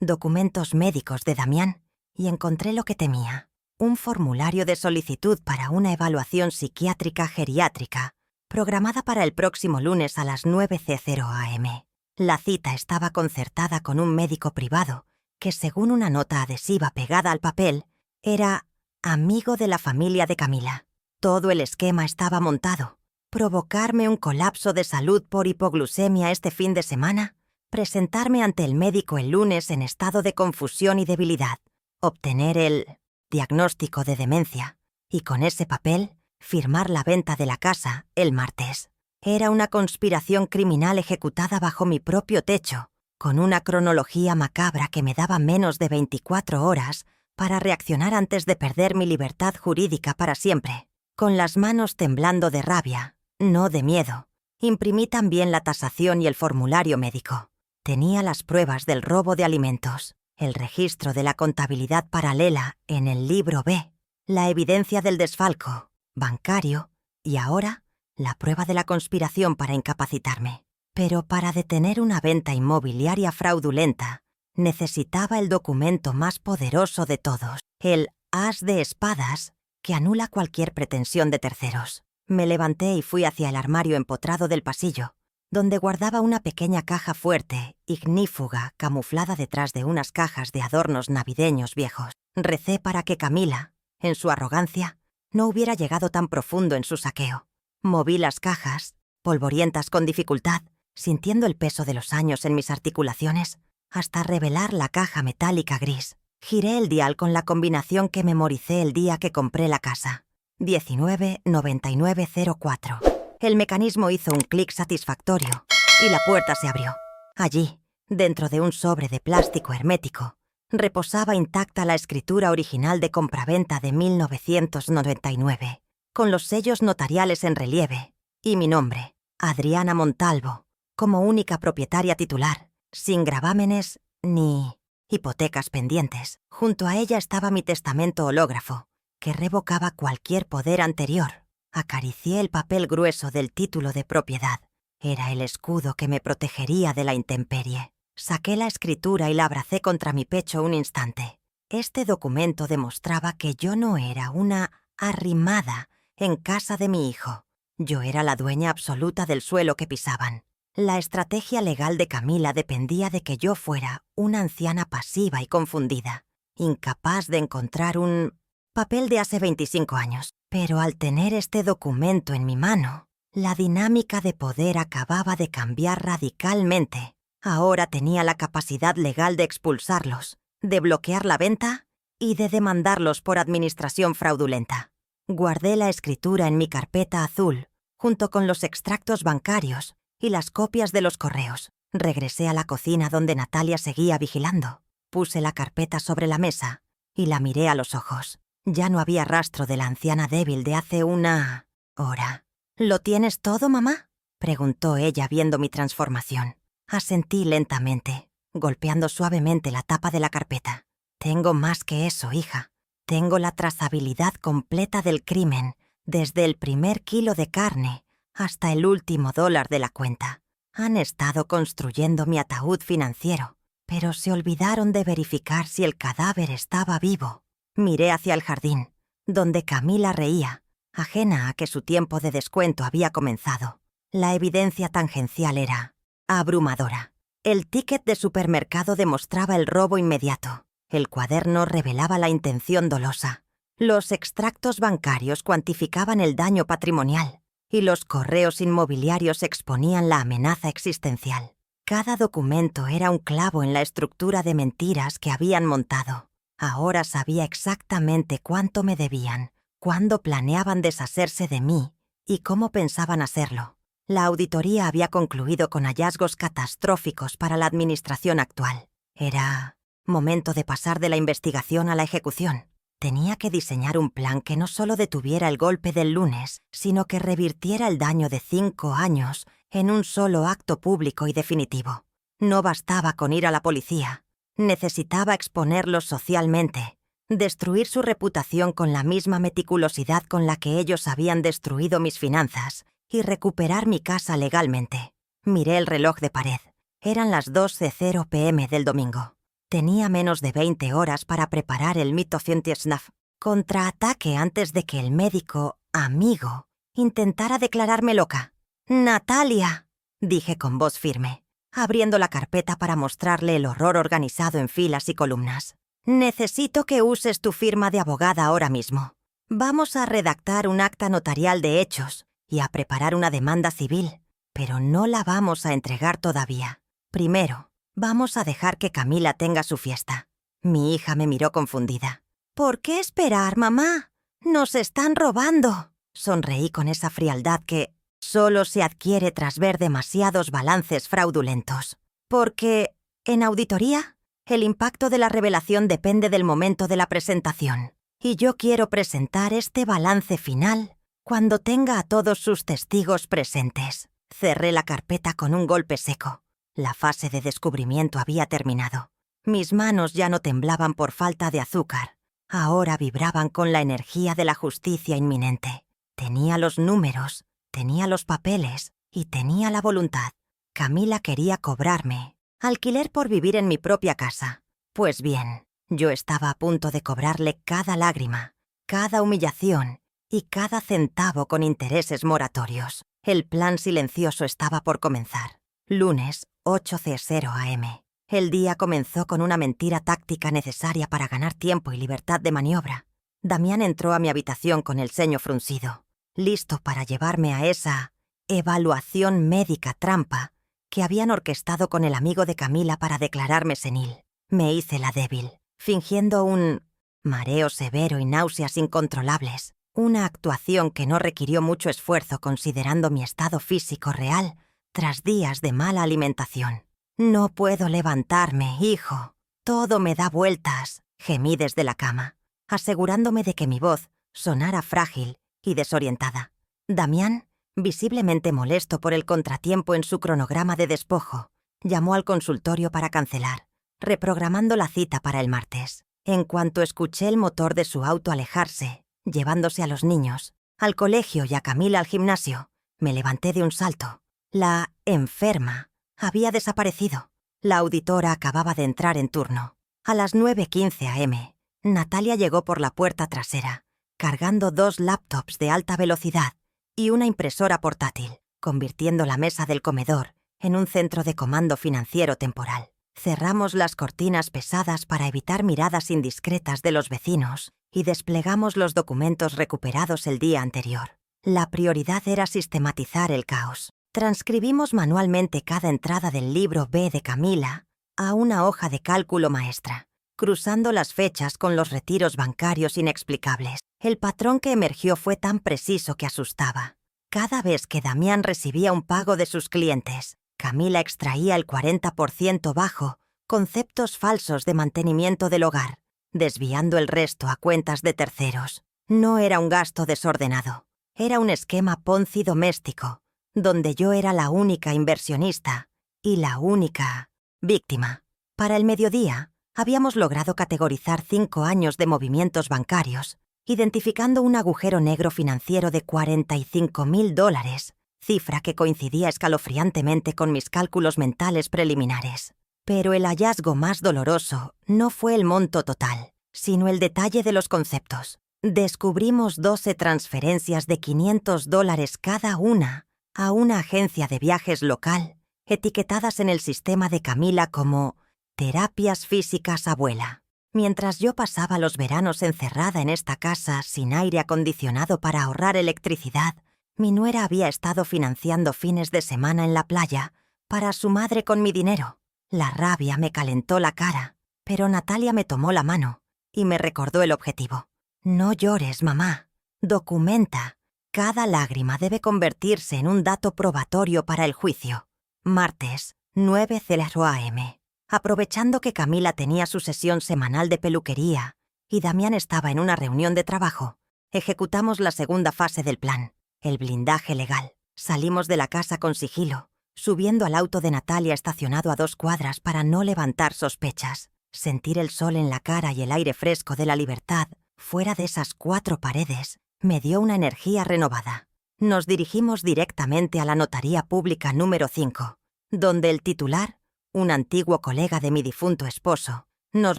Speaker 1: documentos médicos de Damián y encontré lo que temía. Un formulario de solicitud para una evaluación psiquiátrica geriátrica, programada para el próximo lunes a las 9:00 am. La cita estaba concertada con un médico privado que, según una nota adhesiva pegada al papel, era amigo de la familia de Camila. Todo el esquema estaba montado. Provocarme un colapso de salud por hipoglucemia este fin de semana, presentarme ante el médico el lunes en estado de confusión y debilidad, obtener el diagnóstico de demencia y con ese papel firmar la venta de la casa el martes. Era una conspiración criminal ejecutada bajo mi propio techo, con una cronología macabra que me daba menos de 24 horas para reaccionar antes de perder mi libertad jurídica para siempre. Con las manos temblando de rabia, no de miedo, imprimí también la tasación y el formulario médico. Tenía las pruebas del robo de alimentos, el registro de la contabilidad paralela en el libro B, la evidencia del desfalco bancario y ahora la prueba de la conspiración para incapacitarme. Pero para detener una venta inmobiliaria fraudulenta, necesitaba el documento más poderoso de todos, el as de espadas, que anula cualquier pretensión de terceros. Me levanté y fui hacia el armario empotrado del pasillo, donde guardaba una pequeña caja fuerte, ignífuga, camuflada detrás de unas cajas de adornos navideños viejos. Recé para que Camila, en su arrogancia, no hubiera llegado tan profundo en su saqueo. Moví las cajas, polvorientas con dificultad, sintiendo el peso de los años en mis articulaciones. hasta revelar la caja metálica gris. Giré el dial con la combinación que memoricé el día que compré la casa. 199904. El mecanismo hizo un clic satisfactorio y la puerta se abrió. Allí, dentro de un sobre de plástico hermético, reposaba intacta la escritura original de compraventa de 1999, con los sellos notariales en relieve, y mi nombre, Adriana Montalvo, como única propietaria titular, sin gravámenes ni hipotecas pendientes. Junto a ella estaba mi testamento hológrafo, que revocaba cualquier poder anterior. Acaricié el papel grueso del título de propiedad. Era el escudo que me protegería de la intemperie. Saqué la escritura y la abracé contra mi pecho un instante. Este documento demostraba que yo no era una arrimada en casa de mi hijo. Yo era la dueña absoluta del suelo que pisaban. La estrategia legal de Camila dependía de que yo fuera una anciana pasiva y confundida, incapaz de encontrar un papel de hace 25 años. Pero al tener este documento en mi mano, la dinámica de poder acababa de cambiar radicalmente. Ahora tenía la capacidad legal de expulsarlos, de bloquear la venta y de demandarlos por administración fraudulenta. Guardé la escritura en mi carpeta azul, junto con los extractos bancarios y las copias de los correos. Regresé a la cocina donde Natalia seguía vigilando. Puse la carpeta sobre la mesa y la miré a los ojos. Ya no había rastro de la anciana débil de hace una hora. ¿Lo tienes todo, mamá?, preguntó ella viendo mi transformación. Asentí lentamente, golpeando suavemente la tapa de la carpeta. Tengo más que eso, hija. Tengo la trazabilidad completa del crimen, desde el primer kilo de carne hasta el último dólar de la cuenta. Han estado construyendo mi ataúd financiero, pero se olvidaron de verificar si el cadáver estaba vivo. Miré hacia el jardín, donde Camila reía, ajena a que su tiempo de descuento había comenzado. La evidencia tangencial era abrumadora. El ticket de supermercado demostraba el robo inmediato. El cuaderno revelaba la intención dolosa. Los extractos bancarios cuantificaban el daño patrimonial y los correos inmobiliarios exponían la amenaza existencial. Cada documento era un clavo en la estructura de mentiras que habían montado. Ahora sabía exactamente cuánto me debían, cuándo planeaban deshacerse de mí y cómo pensaban hacerlo. La auditoría había concluido con hallazgos catastróficos para la administración actual. Era momento de pasar de la investigación a la ejecución. Tenía que diseñar un plan que no solo detuviera el golpe del lunes, sino que revirtiera el daño de 5 años en un solo acto público y definitivo. No bastaba con ir a la policía. Necesitaba exponerlos socialmente, destruir su reputación con la misma meticulosidad con la que ellos habían destruido mis finanzas y recuperar mi casa legalmente. Miré el reloj de pared. Eran las 12:00 p.m. del domingo. Tenía menos de 20 horas para preparar el Mitofintesnaf contraataque antes de que el médico amigo intentara declararme loca. «Natalia», dije con voz firme, abriendo la carpeta para mostrarle el horror organizado en filas y columnas. «Necesito que uses tu firma de abogada ahora mismo. Vamos a redactar un acta notarial de hechos y a preparar una demanda civil, pero no la vamos a entregar todavía. Primero, vamos a dejar que Camila tenga su fiesta». Mi hija me miró confundida. «¿Por qué esperar, mamá? ¡Nos están robando!». Sonreí con esa frialdad que solo se adquiere tras ver demasiados balances fraudulentos. Porque, en auditoría, el impacto de la revelación depende del momento de la presentación. Y yo quiero presentar este balance final cuando tenga a todos sus testigos presentes. Cerré la carpeta con un golpe seco. La fase de descubrimiento había terminado. Mis manos ya no temblaban por falta de azúcar. Ahora vibraban con la energía de la justicia inminente. Tenía los números, tenía los papeles y tenía la voluntad. Camila quería cobrarme alquiler por vivir en mi propia casa. Pues bien, yo estaba a punto de cobrarle cada lágrima, cada humillación y cada centavo con intereses moratorios. El plan silencioso estaba por comenzar. Lunes, 8:00 a.m. El día comenzó con una mentira táctica necesaria para ganar tiempo y libertad de maniobra. Damián entró a mi habitación con el ceño fruncido, listo para llevarme a esa evaluación médica trampa que habían orquestado con el amigo de Camila para declararme senil. Me hice la débil, fingiendo un mareo severo y náuseas incontrolables, una actuación que no requirió mucho esfuerzo considerando mi estado físico real tras días de mala alimentación. «No puedo levantarme, hijo. Todo me da vueltas», gemí desde la cama, asegurándome de que mi voz sonara frágil y desorientada. Damián, visiblemente molesto por el contratiempo en su cronograma de despojo, llamó al consultorio para cancelar, reprogramando la cita para el martes. En cuanto escuché el motor de su auto alejarse, llevándose a los niños, al colegio y a Camila al gimnasio, me levanté de un salto. La enferma había desaparecido. La auditora acababa de entrar en turno. A las 9:15 am, Natalia llegó por la puerta trasera, cargando 2 laptops de alta velocidad y una impresora portátil, convirtiendo la mesa del comedor en un centro de comando financiero temporal. Cerramos las cortinas pesadas para evitar miradas indiscretas de los vecinos y desplegamos los documentos recuperados el día anterior. La prioridad era sistematizar el caos. Transcribimos manualmente cada entrada del libro B de Camila a una hoja de cálculo maestra, cruzando las fechas con los retiros bancarios inexplicables. El patrón que emergió fue tan preciso que asustaba. Cada vez que Damián recibía un pago de sus clientes, Camila extraía el 40% bajo conceptos falsos de mantenimiento del hogar, desviando el resto a cuentas de terceros. No era un gasto desordenado, era un esquema Ponzi doméstico, donde yo era la única inversionista y la única víctima. Para el mediodía, habíamos logrado categorizar 5 años de movimientos bancarios, identificando un agujero negro financiero de $45.000, cifra que coincidía escalofriantemente con mis cálculos mentales preliminares. Pero el hallazgo más doloroso no fue el monto total, sino el detalle de los conceptos. Descubrimos 12 transferencias de $500 cada una a una agencia de viajes local, etiquetadas en el sistema de Camila como Terapias Físicas Abuela. Mientras yo pasaba los veranos encerrada en esta casa sin aire acondicionado para ahorrar electricidad, mi nuera había estado financiando fines de semana en la playa para su madre con mi dinero. La rabia me calentó la cara, pero Natalia me tomó la mano y me recordó el objetivo. «No llores, mamá. Documenta. Cada lágrima debe convertirse en un dato probatorio para el juicio». Martes, 9:00 am. Aprovechando que Camila tenía su sesión semanal de peluquería y Damián estaba en una reunión de trabajo, ejecutamos la segunda fase del plan, el blindaje legal. Salimos de la casa con sigilo, subiendo al auto de Natalia estacionado a 2 cuadras para no levantar sospechas. Sentir el sol en la cara y el aire fresco de la libertad fuera de esas 4 paredes me dio una energía renovada. Nos dirigimos directamente a la notaría pública número 5, donde el titular, un antiguo colega de mi difunto esposo, nos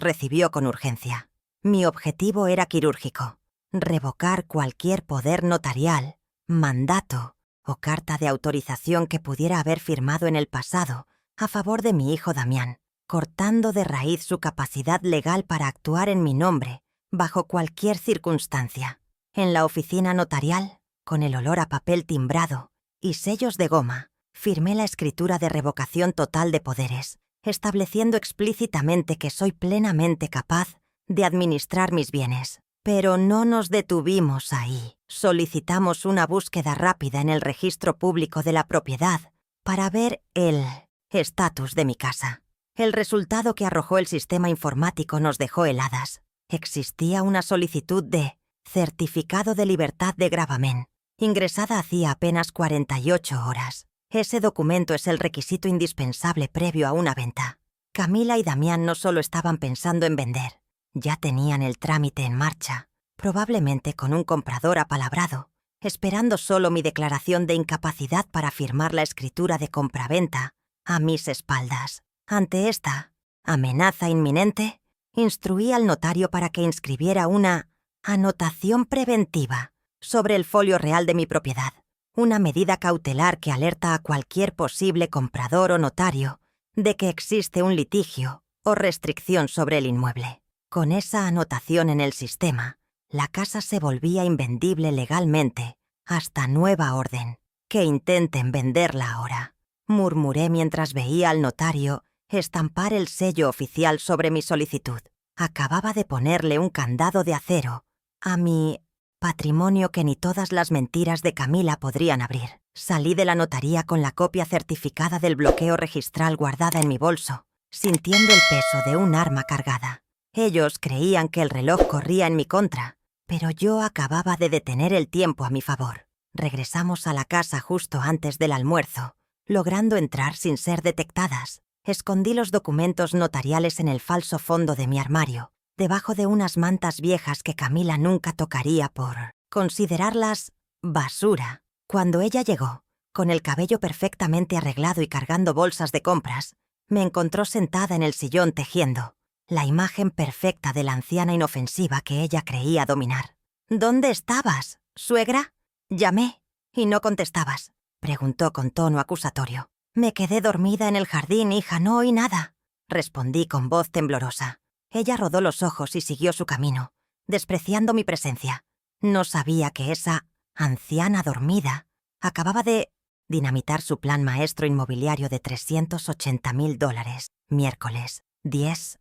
Speaker 1: recibió con urgencia. Mi objetivo era quirúrgico: revocar cualquier poder notarial, mandato o carta de autorización que pudiera haber firmado en el pasado a favor de mi hijo Damián, cortando de raíz su capacidad legal para actuar en mi nombre bajo cualquier circunstancia. En la oficina notarial, con el olor a papel timbrado y sellos de goma, firmé la escritura de revocación total de poderes, estableciendo explícitamente que soy plenamente capaz de administrar mis bienes. Pero no nos detuvimos ahí. Solicitamos una búsqueda rápida en el registro público de la propiedad para ver el estatus de mi casa. El resultado que arrojó el sistema informático nos dejó heladas. Existía una solicitud de certificado de libertad de gravamen, ingresada hacía apenas 48 horas. Ese documento es el requisito indispensable previo a una venta. Camila y Damián no solo estaban pensando en vender, ya tenían el trámite en marcha, probablemente con un comprador apalabrado, esperando solo mi declaración de incapacidad para firmar la escritura de compraventa a mis espaldas. Ante esta amenaza inminente, instruí al notario para que inscribiera una anotación preventiva sobre el folio real de mi propiedad, una medida cautelar que alerta a cualquier posible comprador o notario de que existe un litigio o restricción sobre el inmueble. Con esa anotación en el sistema, la casa se volvía invendible legalmente hasta nueva orden. Que intenten venderla ahora. murmuré mientras veía al notario estampar el sello oficial sobre mi solicitud. Acababa de ponerle un candado de acero a mi patrimonio que ni todas las mentiras de Camila podrían abrir. Salí de la notaría con la copia certificada del bloqueo registral guardada en mi bolso, sintiendo el peso de un arma cargada. Ellos creían que el reloj corría en mi contra, pero yo acababa de detener el tiempo a mi favor. Regresamos a la casa justo antes del almuerzo, logrando entrar sin ser detectadas. Escondí los documentos notariales en el falso fondo de mi armario, debajo de unas mantas viejas que Camila nunca tocaría por considerarlas basura. Cuando ella llegó, con el cabello perfectamente arreglado y cargando bolsas de compras, me encontró sentada en el sillón tejiendo, la imagen perfecta de la anciana inofensiva que ella creía dominar. ¿Dónde estabas, suegra? Llamé, y no contestabas, preguntó con tono acusatorio. Me quedé dormida en el jardín, hija, no oí nada, respondí con voz temblorosa. Ella rodó los ojos y siguió su camino, despreciando mi presencia. No sabía que esa anciana dormida acababa de dinamitar su plan maestro inmobiliario de $380,000. Miércoles, 10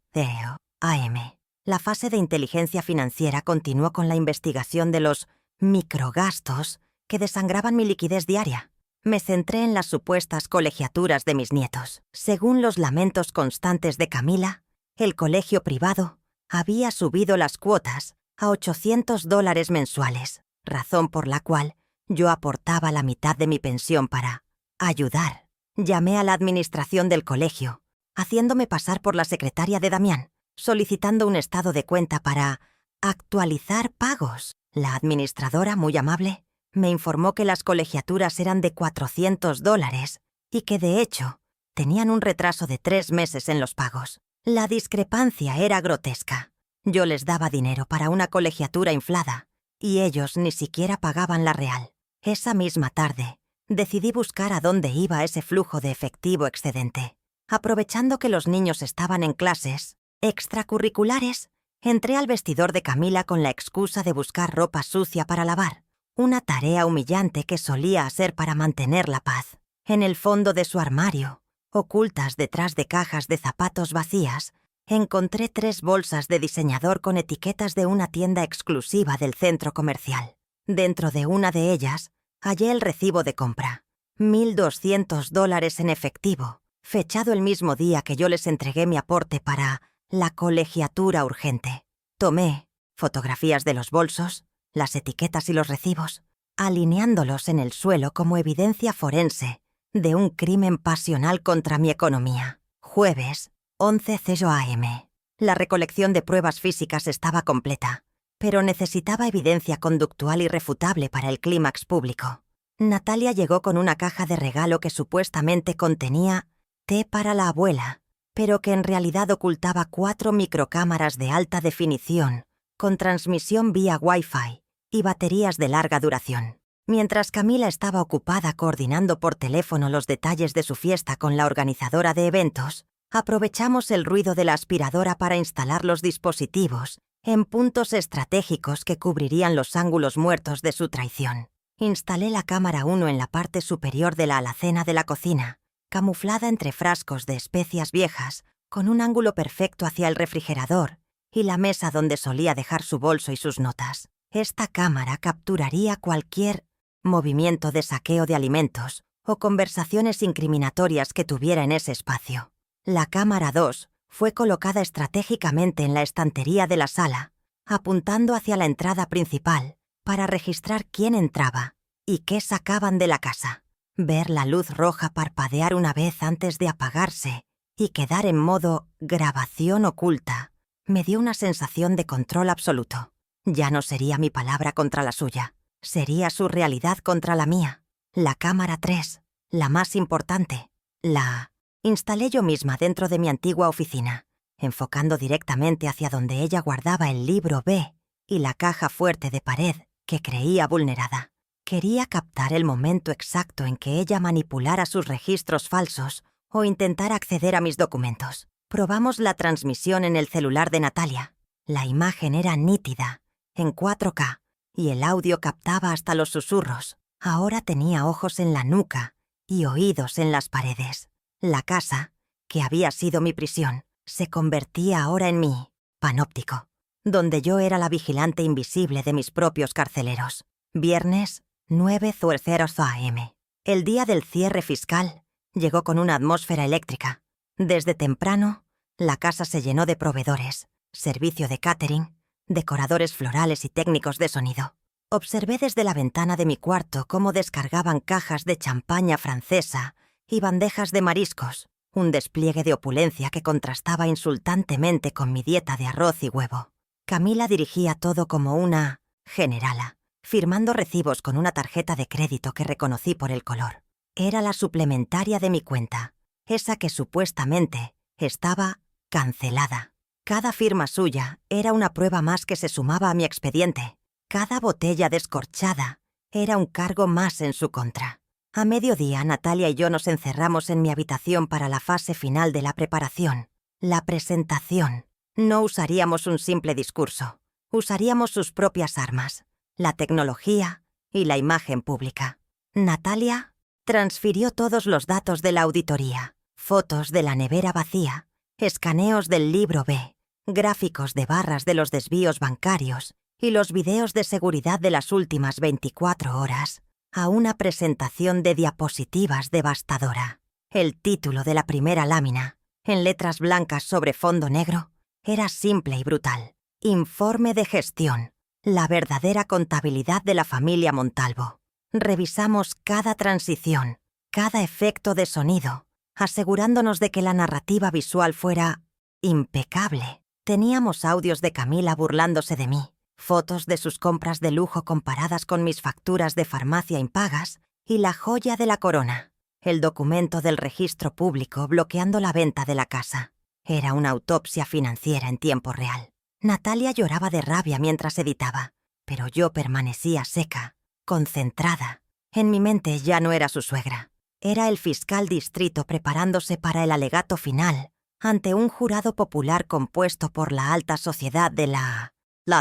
Speaker 1: a.m. La fase de inteligencia financiera continuó con la investigación de los microgastos que desangraban mi liquidez diaria. Me centré en las supuestas colegiaturas de mis nietos. Según los lamentos constantes de Camila, el colegio privado había subido las cuotas a $800 mensuales, razón por la cual yo aportaba la mitad de mi pensión para ayudar. Llamé a la administración del colegio, haciéndome pasar por la secretaria de Damián, solicitando un estado de cuenta para actualizar pagos. La administradora, muy amable, me informó que las colegiaturas eran de $400 y que, de hecho, tenían un retraso de 3 meses en los pagos. La discrepancia era grotesca. Yo les daba dinero para una colegiatura inflada y ellos ni siquiera pagaban la real. Esa misma tarde, decidí buscar a dónde iba ese flujo de efectivo excedente. Aprovechando que los niños estaban en clases extracurriculares, entré al vestidor de Camila con la excusa de buscar ropa sucia para lavar, una tarea humillante que solía hacer para mantener la paz. En el fondo de su armario, ocultas detrás de cajas de zapatos vacías, encontré 3 bolsas de diseñador con etiquetas de una tienda exclusiva del centro comercial. Dentro de una de ellas, hallé el recibo de compra, $1,200 en efectivo, fechado el mismo día que yo les entregué mi aporte para la colegiatura urgente. Tomé fotografías de los bolsos, las etiquetas y los recibos, alineándolos en el suelo como evidencia forense de un crimen pasional contra mi economía. Jueves, 11 a.m. La recolección de pruebas físicas estaba completa, pero necesitaba evidencia conductual irrefutable para el clímax público. Natalia llegó con una caja de regalo que supuestamente contenía té para la abuela, pero que en realidad ocultaba 4 microcámaras de alta definición, con transmisión vía Wi-Fi y baterías de larga duración. Mientras Camila estaba ocupada coordinando por teléfono los detalles de su fiesta con la organizadora de eventos, aprovechamos el ruido de la aspiradora para instalar los dispositivos en puntos estratégicos que cubrirían los ángulos muertos de su traición. Instalé la cámara 1 en la parte superior de la alacena de la cocina, camuflada entre frascos de especias viejas, con un ángulo perfecto hacia el refrigerador y la mesa donde solía dejar su bolso y sus notas. Esta cámara capturaría cualquier movimiento de saqueo de alimentos o conversaciones incriminatorias que tuviera en ese espacio. La cámara 2 fue colocada estratégicamente en la estantería de la sala, apuntando hacia la entrada principal para registrar quién entraba y qué sacaban de la casa. Ver la luz roja parpadear una vez antes de apagarse y quedar en modo grabación oculta me dio una sensación de control absoluto. Ya no sería mi palabra contra la suya, sería su realidad contra la mía. La cámara 3, la más importante, la instalé yo misma dentro de mi antigua oficina, enfocando directamente hacia donde ella guardaba el libro B y la caja fuerte de pared que creía vulnerada. Quería captar el momento exacto en que ella manipulara sus registros falsos o intentara acceder a mis documentos. Probamos la transmisión en el celular de Natalia. La imagen era nítida, en 4K, y el audio captaba hasta los susurros. Ahora tenía ojos en la nuca y oídos en las paredes. La casa, que había sido mi prisión, se convertía ahora en mi panóptico, donde yo era la vigilante invisible de mis propios carceleros. Viernes, 9:00 am. El día del cierre fiscal llegó con una atmósfera eléctrica. Desde temprano, la casa se llenó de proveedores, servicio de catering, decoradores florales y técnicos de sonido. Observé desde la ventana de mi cuarto cómo descargaban cajas de champaña francesa y bandejas de mariscos, un despliegue de opulencia que contrastaba insultantemente con mi dieta de arroz y huevo. Camila dirigía todo como una generala, firmando recibos con una tarjeta de crédito que reconocí por el color. Era la suplementaria de mi cuenta, esa que supuestamente estaba cancelada. Cada firma suya era una prueba más que se sumaba a mi expediente. Cada botella descorchada era un cargo más en su contra. A mediodía, Natalia y yo nos encerramos en mi habitación para la fase final de la preparación, la presentación. No usaríamos un simple discurso. Usaríamos sus propias armas, la tecnología y la imagen pública. Natalia transfirió todos los datos de la auditoría, fotos de la nevera vacía, escaneos del libro B, gráficos de barras de los desvíos bancarios y los videos de seguridad de las últimas 24 horas, a una presentación de diapositivas devastadora. El título de la primera lámina, en letras blancas sobre fondo negro, era simple y brutal. Informe de gestión. La verdadera contabilidad de la familia Montalvo. Revisamos cada transición, cada efecto de sonido, asegurándonos de que la narrativa visual fuera impecable. Teníamos audios de Camila burlándose de mí, fotos de sus compras de lujo comparadas con mis facturas de farmacia impagas y la joya de la corona, el documento del registro público bloqueando la venta de la casa. Era una autopsia financiera en tiempo real. Natalia lloraba de rabia mientras editaba, pero yo permanecía seca, concentrada. En mi mente ya no era su suegra. Era el fiscal distrito preparándose para el alegato final ante un jurado popular compuesto por la alta sociedad de la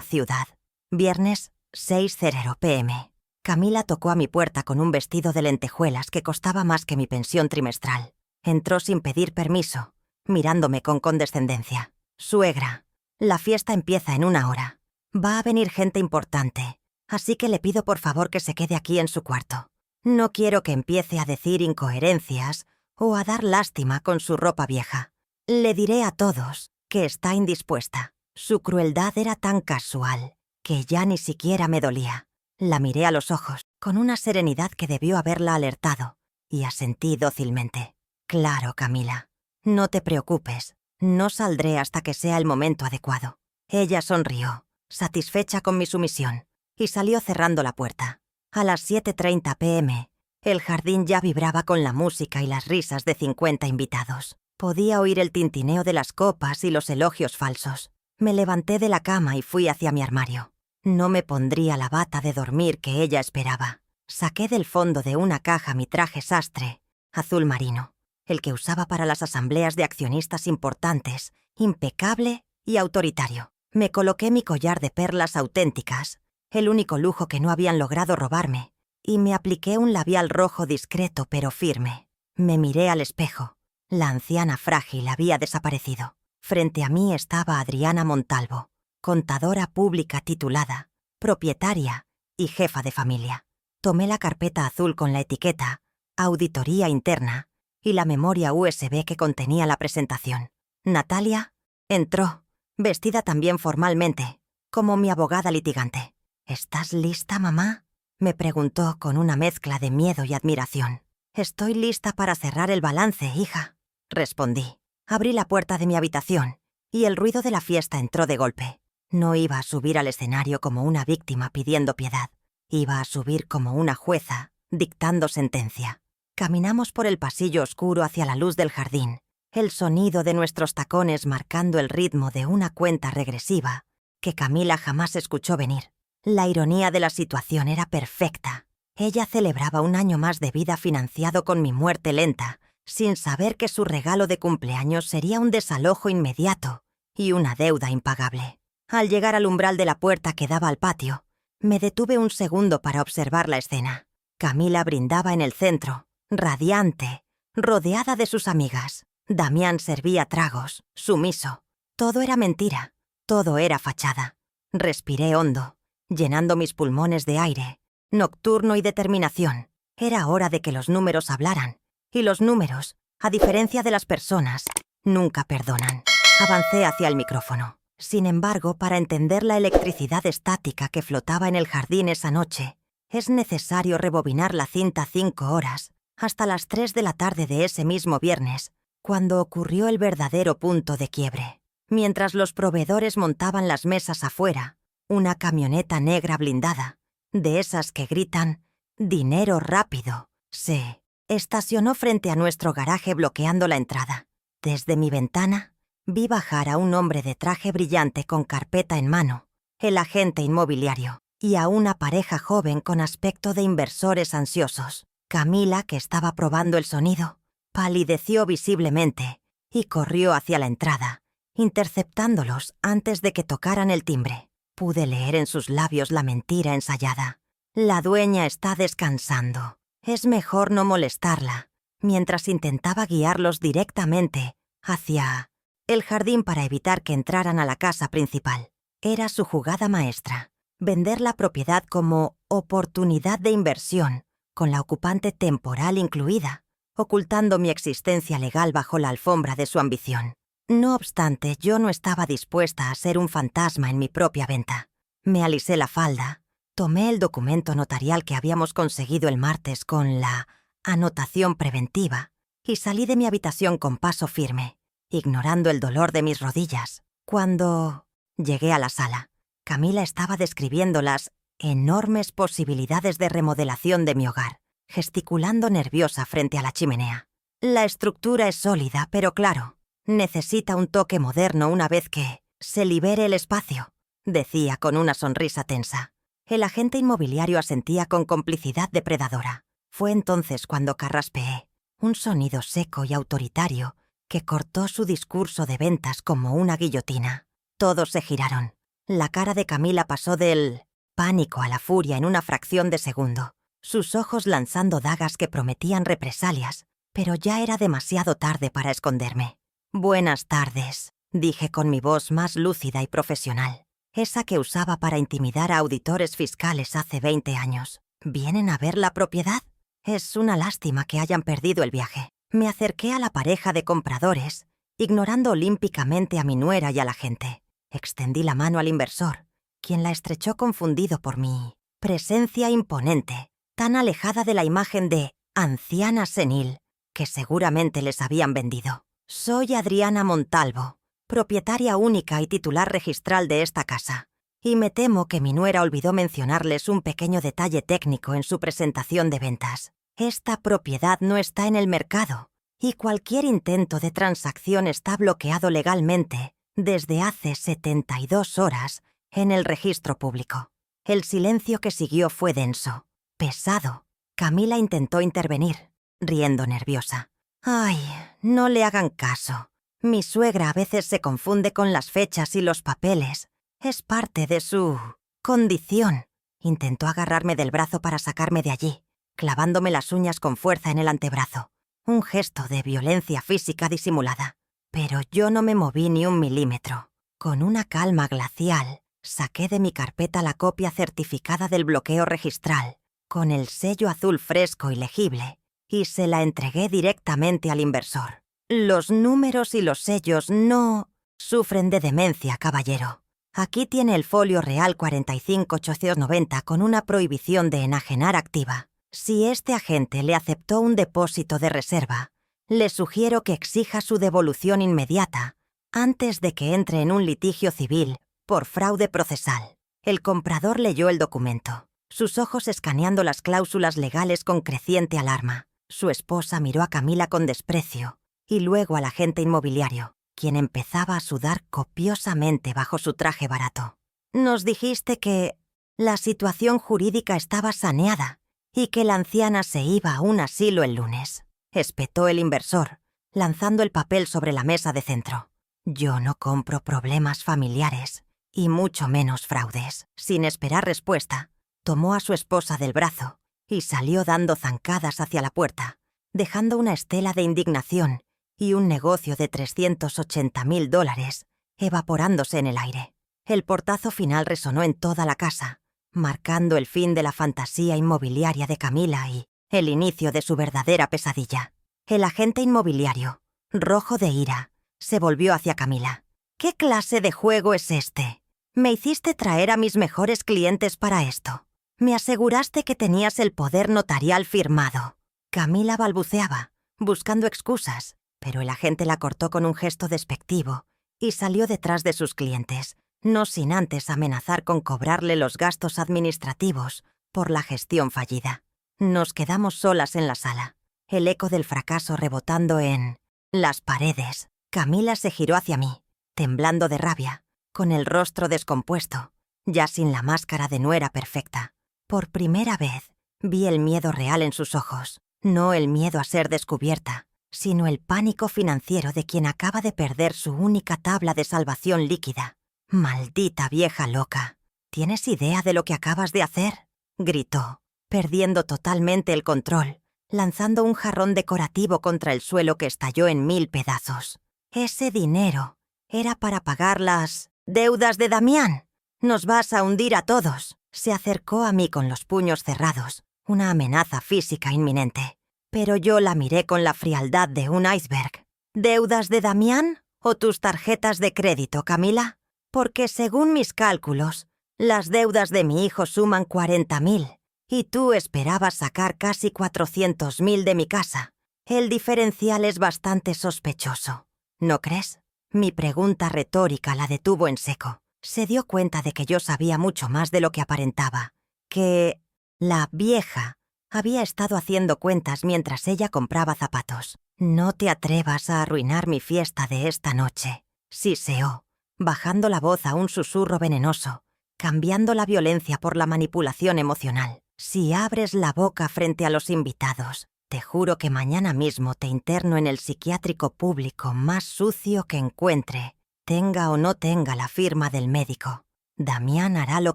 Speaker 1: ciudad. Viernes, 6:00 p.m. Camila tocó a mi puerta con un vestido de lentejuelas que costaba más que mi pensión trimestral. Entró sin pedir permiso, mirándome con condescendencia. Suegra, la fiesta empieza en 1 hora. Va a venir gente importante, así que le pido por favor que se quede aquí en su cuarto. No quiero que empiece a decir incoherencias o a dar lástima con su ropa vieja. Le diré a todos que está indispuesta. Su crueldad era tan casual que ya ni siquiera me dolía. La miré a los ojos, con una serenidad que debió haberla alertado, y asentí dócilmente. Claro, Camila. No te preocupes. No saldré hasta que sea el momento adecuado. Ella sonrió, satisfecha con mi sumisión, y salió cerrando la puerta. A las 7:30 p.m., el jardín ya vibraba con la música y las risas de 50 invitados. Podía oír el tintineo de las copas y los elogios falsos. Me levanté de la cama y fui hacia mi armario. No me pondría la bata de dormir que ella esperaba. Saqué del fondo de una caja mi traje sastre, azul marino, el que usaba para las asambleas de accionistas importantes, impecable y autoritario. Me coloqué mi collar de perlas auténticas, el único lujo que no habían logrado robarme, y me apliqué un labial rojo discreto pero firme. Me miré al espejo. La anciana frágil había desaparecido. Frente a mí estaba Adriana Montalvo, contadora pública titulada, propietaria y jefa de familia. Tomé la carpeta azul con la etiqueta Auditoría Interna y la memoria USB que contenía la presentación. Natalia entró, vestida también formalmente, como mi abogada litigante. ¿Estás lista, mamá?, me preguntó con una mezcla de miedo y admiración. Estoy lista para cerrar el balance, hija, respondí. Abrí la puerta de mi habitación y el ruido de la fiesta entró de golpe. No iba a subir al escenario como una víctima pidiendo piedad. Iba a subir como una jueza, dictando sentencia. Caminamos por el pasillo oscuro hacia la luz del jardín, el sonido de nuestros tacones marcando el ritmo de una cuenta regresiva que Camila jamás escuchó venir. La ironía de la situación era perfecta. Ella celebraba 1 año más de vida financiado con mi muerte lenta, sin saber que su regalo de cumpleaños sería un desalojo inmediato y una deuda impagable. Al llegar al umbral de la puerta que daba al patio, me detuve un segundo para observar la escena. Camila brindaba en el centro, radiante, rodeada de sus amigas. Damián servía tragos, sumiso. Todo era mentira, todo era fachada. Respiré hondo, llenando mis pulmones de aire, nocturno y determinación. Era hora de que los números hablaran. Y los números, a diferencia de las personas, nunca perdonan. Avancé hacia el micrófono. Sin embargo, para entender la electricidad estática que flotaba en el jardín esa noche, es necesario rebobinar la cinta 5 horas, hasta las 3 de la tarde de ese mismo viernes, cuando ocurrió el verdadero punto de quiebre. Mientras los proveedores montaban las mesas afuera, una camioneta negra blindada, de esas que gritan «dinero rápido», se estacionó frente a nuestro garaje bloqueando la entrada. Desde mi ventana, vi bajar a un hombre de traje brillante con carpeta en mano, el agente inmobiliario, y a una pareja joven con aspecto de inversores ansiosos. Camila, que estaba probando el sonido, palideció visiblemente y corrió hacia la entrada, interceptándolos antes de que tocaran el timbre. Pude leer en sus labios la mentira ensayada. La dueña está descansando. Es mejor no molestarla, mientras intentaba guiarlos directamente hacia el jardín para evitar que entraran a la casa principal. Era su jugada maestra, vender la propiedad como oportunidad de inversión, con la ocupante temporal incluida, ocultando mi existencia legal bajo la alfombra de su ambición. No obstante, yo no estaba dispuesta a ser un fantasma en mi propia venta. Me alisé la falda, tomé el documento notarial que habíamos conseguido el martes con la anotación preventiva y salí de mi habitación con paso firme, ignorando el dolor de mis rodillas. Cuando llegué a la sala, Camila estaba describiendo las enormes posibilidades de remodelación de mi hogar, gesticulando nerviosa frente a la chimenea. La estructura es sólida, pero claro, necesita un toque moderno una vez que se libere el espacio, decía con una sonrisa tensa. El agente inmobiliario asentía con complicidad depredadora. Fue entonces cuando carraspeé, un sonido seco y autoritario que cortó su discurso de ventas como una guillotina. Todos se giraron. La cara de Camila pasó del pánico a la furia en una fracción de segundo, sus ojos lanzando dagas que prometían represalias, pero ya era demasiado tarde para esconderme. «Buenas tardes», dije con mi voz más lúcida y profesional, esa que usaba para intimidar a auditores fiscales hace 20 años. «¿Vienen a ver la propiedad? Es una lástima que hayan perdido el viaje». Me acerqué a la pareja de compradores, ignorando olímpicamente a mi nuera y a la gente. Extendí la mano al inversor, quien la estrechó confundido por mi presencia imponente, tan alejada de la imagen de anciana senil que seguramente les habían vendido. «Soy Adriana Montalvo, propietaria única y titular registral de esta casa, y me temo que mi nuera olvidó mencionarles un pequeño detalle técnico en su presentación de ventas. Esta propiedad no está en el mercado, y cualquier intento de transacción está bloqueado legalmente desde hace 72 horas en el registro público». El silencio que siguió fue denso, pesado. Camila intentó intervenir, riendo nerviosa. «Ay, no le hagan caso. Mi suegra a veces se confunde con las fechas y los papeles. Es parte de su condición». Intentó agarrarme del brazo para sacarme de allí, clavándome las uñas con fuerza en el antebrazo. Un gesto de violencia física disimulada. Pero yo no me moví ni un milímetro. Con una calma glacial, saqué de mi carpeta la copia certificada del bloqueo registral, con el sello azul fresco y legible, y se la entregué directamente al inversor. «Los números y los sellos no sufren de demencia, caballero. Aquí tiene el folio real 45890 con una prohibición de enajenar activa. Si este agente le aceptó un depósito de reserva, le sugiero que exija su devolución inmediata antes de que entre en un litigio civil por fraude procesal». El comprador leyó el documento, sus ojos escaneando las cláusulas legales con creciente alarma. Su esposa miró a Camila con desprecio y luego al agente inmobiliario, quien empezaba a sudar copiosamente bajo su traje barato. «Nos dijiste que la situación jurídica estaba saneada y que la anciana se iba a un asilo el lunes», espetó el inversor, lanzando el papel sobre la mesa de centro. «Yo no compro problemas familiares, y mucho menos fraudes». Sin esperar respuesta, tomó a su esposa del brazo y salió dando zancadas hacia la puerta, dejando una estela de indignación y un negocio de $380.000 evaporándose en el aire. El portazo final resonó en toda la casa, marcando el fin de la fantasía inmobiliaria de Camila y el inicio de su verdadera pesadilla. El agente inmobiliario, rojo de ira, se volvió hacia Camila. ¿Qué clase de juego es este? Me hiciste traer a mis mejores clientes para esto. Me aseguraste que tenías el poder notarial firmado. Camila balbuceaba, buscando excusas, pero el agente la cortó con un gesto despectivo y salió detrás de sus clientes, no sin antes amenazar con cobrarle los gastos administrativos por la gestión fallida. Nos quedamos solas en la sala, el eco del fracaso rebotando en las paredes. Camila se giró hacia mí, temblando de rabia, con el rostro descompuesto, ya sin la máscara de nuera perfecta. Por primera vez vi el miedo real en sus ojos, no el miedo a ser descubierta, sino el pánico financiero de quien acaba de perder su única tabla de salvación líquida. «Maldita vieja loca, ¿tienes idea de lo que acabas de hacer?», gritó, perdiendo totalmente el control, lanzando un jarrón decorativo contra el suelo que estalló en 1000 pedazos. «Ese dinero era para pagar las deudas de Damián. Nos vas a hundir a todos». Se acercó a mí con los puños cerrados, una amenaza física inminente. Pero yo la miré con la frialdad de un iceberg. ¿Deudas de Damián o tus tarjetas de crédito, Camila? Porque según mis cálculos, las deudas de mi hijo suman 40.000 y tú esperabas sacar casi 400.000 de mi casa. El diferencial es bastante sospechoso, ¿no crees? Mi pregunta retórica la detuvo en seco. Se dio cuenta de que yo sabía mucho más de lo que aparentaba, que la vieja había estado haciendo cuentas mientras ella compraba zapatos. «No te atrevas a arruinar mi fiesta de esta noche», siseó, bajando la voz a un susurro venenoso, cambiando la violencia por la manipulación emocional. «Si abres la boca frente a los invitados, te juro que mañana mismo te interno en el psiquiátrico público más sucio que encuentre, tenga o no tenga la firma del médico. Damián hará lo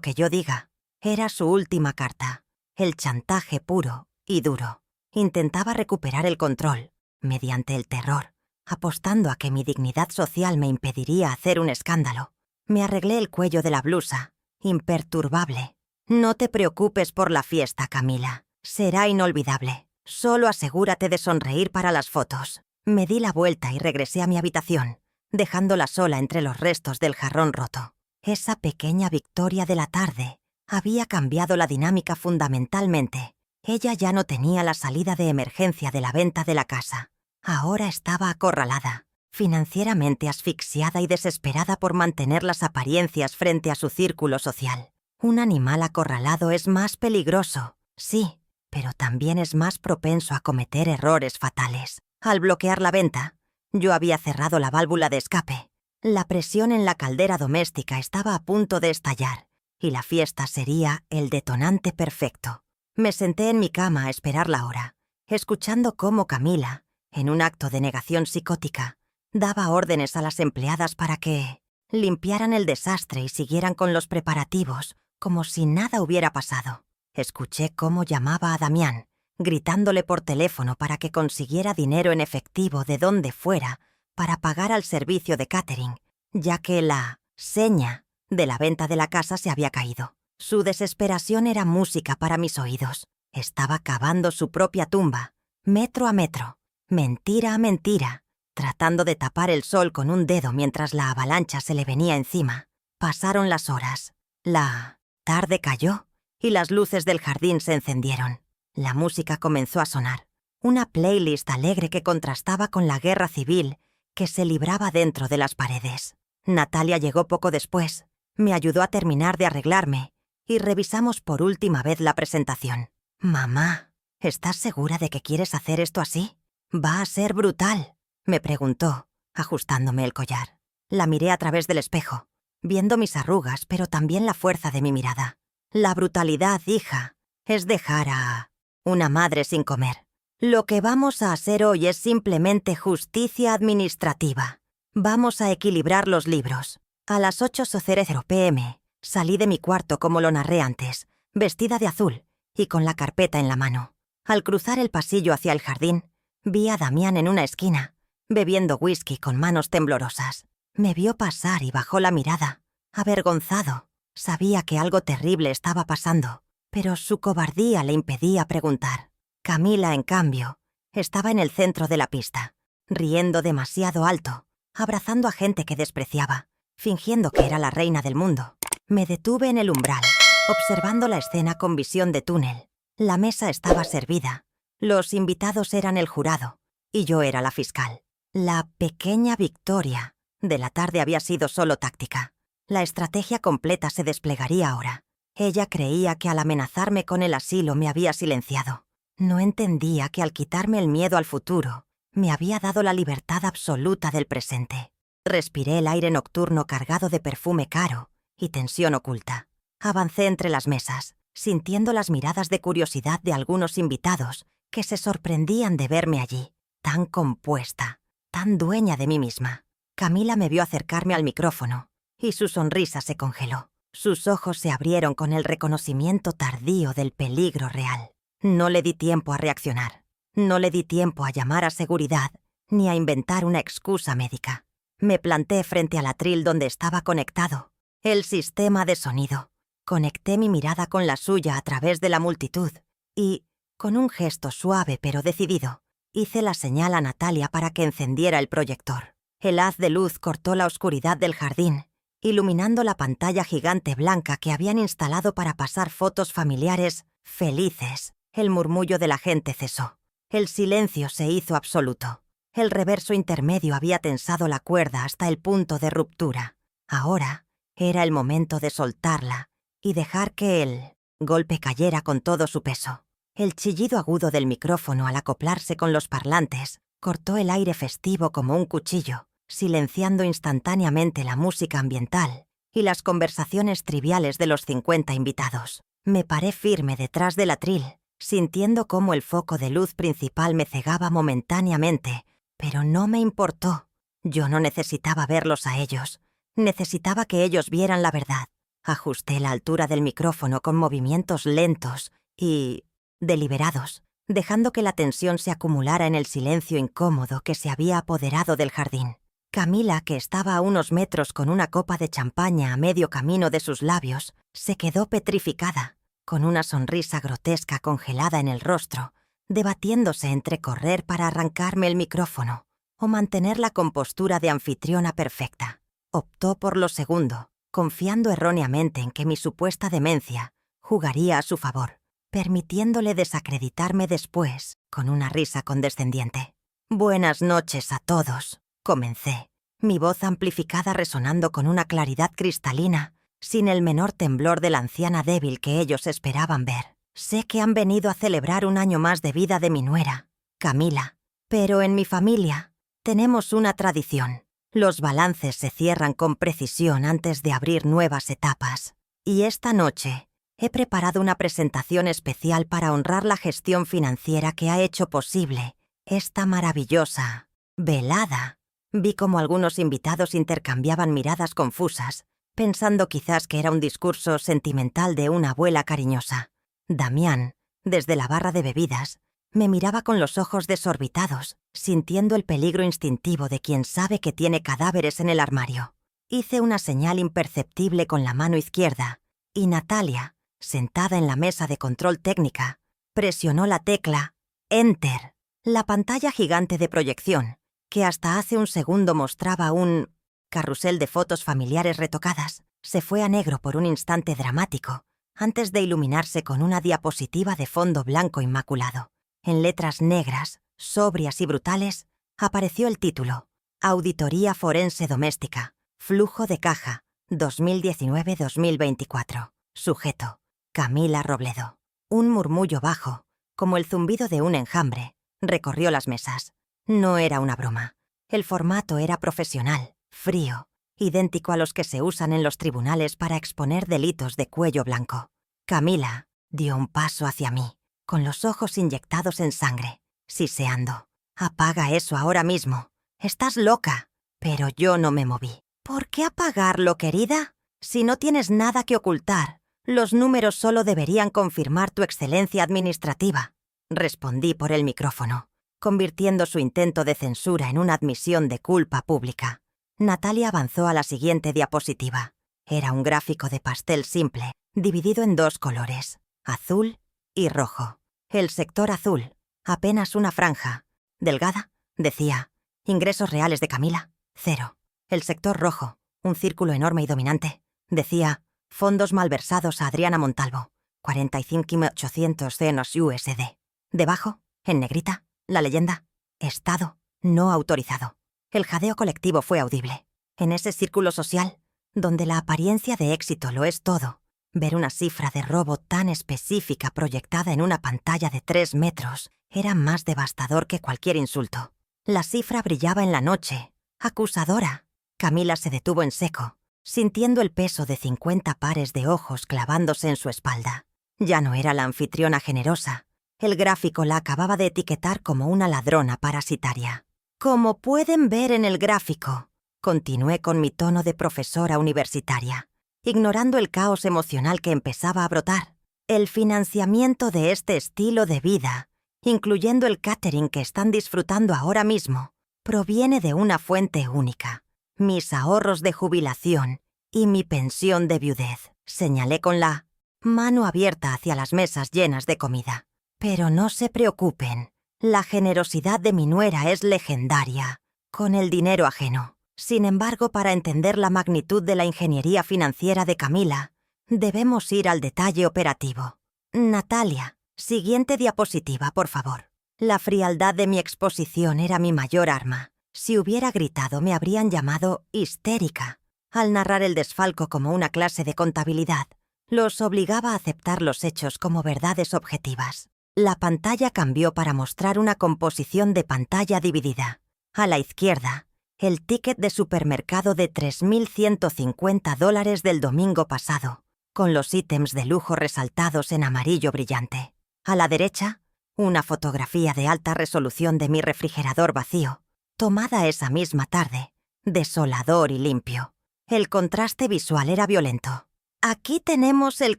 Speaker 1: que yo diga». Era su última carta, el chantaje puro y duro. Intentaba recuperar el control, mediante el terror, apostando a que mi dignidad social me impediría hacer un escándalo. Me arreglé el cuello de la blusa, imperturbable. «No te preocupes por la fiesta, Camila. Será inolvidable. Solo asegúrate de sonreír para las fotos». Me di la vuelta y regresé a mi habitación, dejándola sola entre los restos del jarrón roto. Esa pequeña victoria de la tarde había cambiado la dinámica fundamentalmente. Ella ya no tenía la salida de emergencia de la venta de la casa. Ahora estaba acorralada, financieramente asfixiada y desesperada por mantener las apariencias frente a su círculo social. Un animal acorralado es más peligroso, sí, pero también es más propenso a cometer errores fatales. Al bloquear la venta, yo había cerrado la válvula de escape. La presión en la caldera doméstica estaba a punto de estallar, y la fiesta sería el detonante perfecto. Me senté en mi cama a esperar la hora, escuchando cómo Camila, en un acto de negación psicótica, daba órdenes a las empleadas para que limpiaran el desastre y siguieran con los preparativos, como si nada hubiera pasado. Escuché cómo llamaba a Damián, gritándole por teléfono para que consiguiera dinero en efectivo de donde fuera para pagar al servicio de catering, ya que la seña de la venta de la casa se había caído. Su desesperación era música para mis oídos. Estaba cavando su propia tumba, metro a metro, mentira a mentira, tratando de tapar el sol con un dedo mientras la avalancha se le venía encima. Pasaron las horas. La tarde cayó y las luces del jardín se encendieron. La música comenzó a sonar, una playlist alegre que contrastaba con la guerra civil que se libraba dentro de las paredes. Natalia llegó poco después, me ayudó a terminar de arreglarme y revisamos por última vez la presentación. «Mamá, ¿estás segura de que quieres hacer esto así? Va a ser brutal», me preguntó, ajustándome el collar. La miré a través del espejo, viendo mis arrugas, pero también la fuerza de mi mirada. «La brutalidad, hija, es dejar a una madre sin comer. Lo que vamos a hacer hoy es simplemente justicia administrativa. Vamos a equilibrar los libros». A las 8:00 p.m. salí de mi cuarto como lo narré antes, vestida de azul y con la carpeta en la mano. Al cruzar el pasillo hacia el jardín, Vi a Damián en una esquina, bebiendo whisky con manos temblorosas. Me vio pasar y bajó la mirada, avergonzado. Sabía que algo terrible estaba pasando, pero su cobardía le impedía preguntar. Camila, en cambio, estaba en el centro de la pista, riendo demasiado alto, abrazando a gente que despreciaba, fingiendo que era la reina del mundo. Me detuve en el umbral, observando la escena con visión de túnel. La mesa estaba servida. Los invitados eran el jurado, y yo era la fiscal. La pequeña victoria de la tarde había sido solo táctica. La estrategia completa se desplegaría ahora. Ella creía que al amenazarme con el asilo me había silenciado. No entendía que al quitarme el miedo al futuro, me había dado la libertad absoluta del presente. Respiré el aire nocturno cargado de perfume caro y tensión oculta. Avancé entre las mesas, sintiendo las miradas de curiosidad de algunos invitados que se sorprendían de verme allí, tan compuesta, tan dueña de mí misma. Camila me vio acercarme al micrófono y su sonrisa se congeló. Sus ojos se abrieron con el reconocimiento tardío del peligro real. No le di tiempo a reaccionar. No le di tiempo a llamar a seguridad ni a inventar una excusa médica. Me planté frente al atril donde estaba conectado el sistema de sonido. Conecté mi mirada con la suya a través de la multitud y, con un gesto suave pero decidido, hice la señal a Natalia para que encendiera el proyector. El haz de luz cortó la oscuridad del jardín, iluminando la pantalla gigante blanca que habían instalado para pasar fotos familiares felices. El murmullo de la gente cesó. El silencio se hizo absoluto. El reverso intermedio había tensado la cuerda hasta el punto de ruptura. Ahora era el momento de soltarla y dejar que el golpe cayera con todo su peso. El chillido agudo del micrófono al acoplarse con los parlantes cortó el aire festivo como un cuchillo, silenciando instantáneamente la música ambiental y las conversaciones triviales de los 50 invitados. Me paré firme detrás del atril, sintiendo cómo el foco de luz principal me cegaba momentáneamente, pero no me importó. Yo no necesitaba verlos a ellos. Necesitaba que ellos vieran la verdad. Ajusté la altura del micrófono con movimientos lentos y deliberados, dejando que la tensión se acumulara en el silencio incómodo que se había apoderado del jardín. Camila, que estaba a unos metros con una copa de champaña a medio camino de sus labios, se quedó petrificada, con una sonrisa grotesca congelada en el rostro, debatiéndose entre correr para arrancarme el micrófono o mantener la compostura de anfitriona perfecta. Optó por lo segundo, confiando erróneamente en que mi supuesta demencia jugaría a su favor, permitiéndole desacreditarme después con una risa condescendiente. «Buenas noches a todos», comencé, mi voz amplificada resonando con una claridad cristalina, sin el menor temblor de la anciana débil que ellos esperaban ver. «Sé que han venido a celebrar un año más de vida de mi nuera, Camila, pero en mi familia tenemos una tradición. Los balances se cierran con precisión antes de abrir nuevas etapas. Y esta noche he preparado una presentación especial para honrar la gestión financiera que ha hecho posible esta maravillosa velada». Vi cómo algunos invitados intercambiaban miradas confusas, pensando quizás que era un discurso sentimental de una abuela cariñosa. Damián, desde la barra de bebidas, me miraba con los ojos desorbitados, sintiendo el peligro instintivo de quien sabe que tiene cadáveres en el armario. Hice una señal imperceptible con la mano izquierda, y Natalia, sentada en la mesa de control técnica, presionó la tecla Enter. La pantalla gigante de proyección, que hasta hace un segundo mostraba un carrusel de fotos familiares retocadas, se fue a negro por un instante dramático, antes de iluminarse con una diapositiva de fondo blanco inmaculado. En letras negras, sobrias y brutales, apareció el título: Auditoría Forense Doméstica, Flujo de Caja, 2019-2024. Sujeto: Camila Robledo. Un murmullo bajo, como el zumbido de un enjambre, recorrió las mesas. No era una broma. El formato era profesional, frío, idéntico a los que se usan en los tribunales para exponer delitos de cuello blanco. Camila dio un paso hacia mí, con los ojos inyectados en sangre, siseando. «Apaga eso ahora mismo. Estás loca». Pero yo no me moví. «¿Por qué apagarlo, querida? Si no tienes nada que ocultar, los números solo deberían confirmar tu excelencia administrativa», respondí por el micrófono. convirtiendo su intento de censura en una admisión de culpa pública. Natalia avanzó a la siguiente diapositiva. Era un gráfico de pastel simple, dividido en 2 colores, azul y rojo. El sector azul, apenas una franja, delgada, decía, ingresos reales de Camila, 0. El sector rojo, un círculo enorme y dominante, decía, fondos malversados a Adriana Montalvo, 45.800 cenos USD. Debajo, en negrita, la leyenda, Estado no autorizado. El jadeo colectivo fue audible. En ese círculo social, donde la apariencia de éxito lo es todo, ver una cifra de robo tan específica proyectada en una pantalla de 3 metros era más devastador que cualquier insulto. La cifra brillaba en la noche, acusadora. Camila se detuvo en seco, sintiendo el peso de 50 pares de ojos clavándose en su espalda. Ya no era la anfitriona generosa. El gráfico la acababa de etiquetar como una ladrona parasitaria. Como pueden ver en el gráfico, continué con mi tono de profesora universitaria, ignorando el caos emocional que empezaba a brotar. El financiamiento de este estilo de vida, incluyendo el catering que están disfrutando ahora mismo, proviene de una fuente única: mis ahorros de jubilación y mi pensión de viudez. Señalé con la mano abierta hacia las mesas llenas de comida. Pero no se preocupen, la generosidad de mi nuera es legendaria, con el dinero ajeno. Sin embargo, para entender la magnitud de la ingeniería financiera de Camila, debemos ir al detalle operativo. Natalia, siguiente diapositiva, por favor. La frialdad de mi exposición era mi mayor arma. Si hubiera gritado, me habrían llamado histérica. Al narrar el desfalco como una clase de contabilidad, los obligaba a aceptar los hechos como verdades objetivas. La pantalla cambió para mostrar una composición de pantalla dividida. A la izquierda, el ticket de supermercado de $3.150 del domingo pasado, con los ítems de lujo resaltados en amarillo brillante. A la derecha, una fotografía de alta resolución de mi refrigerador vacío, tomada esa misma tarde, desolador y limpio. El contraste visual era violento. Aquí tenemos el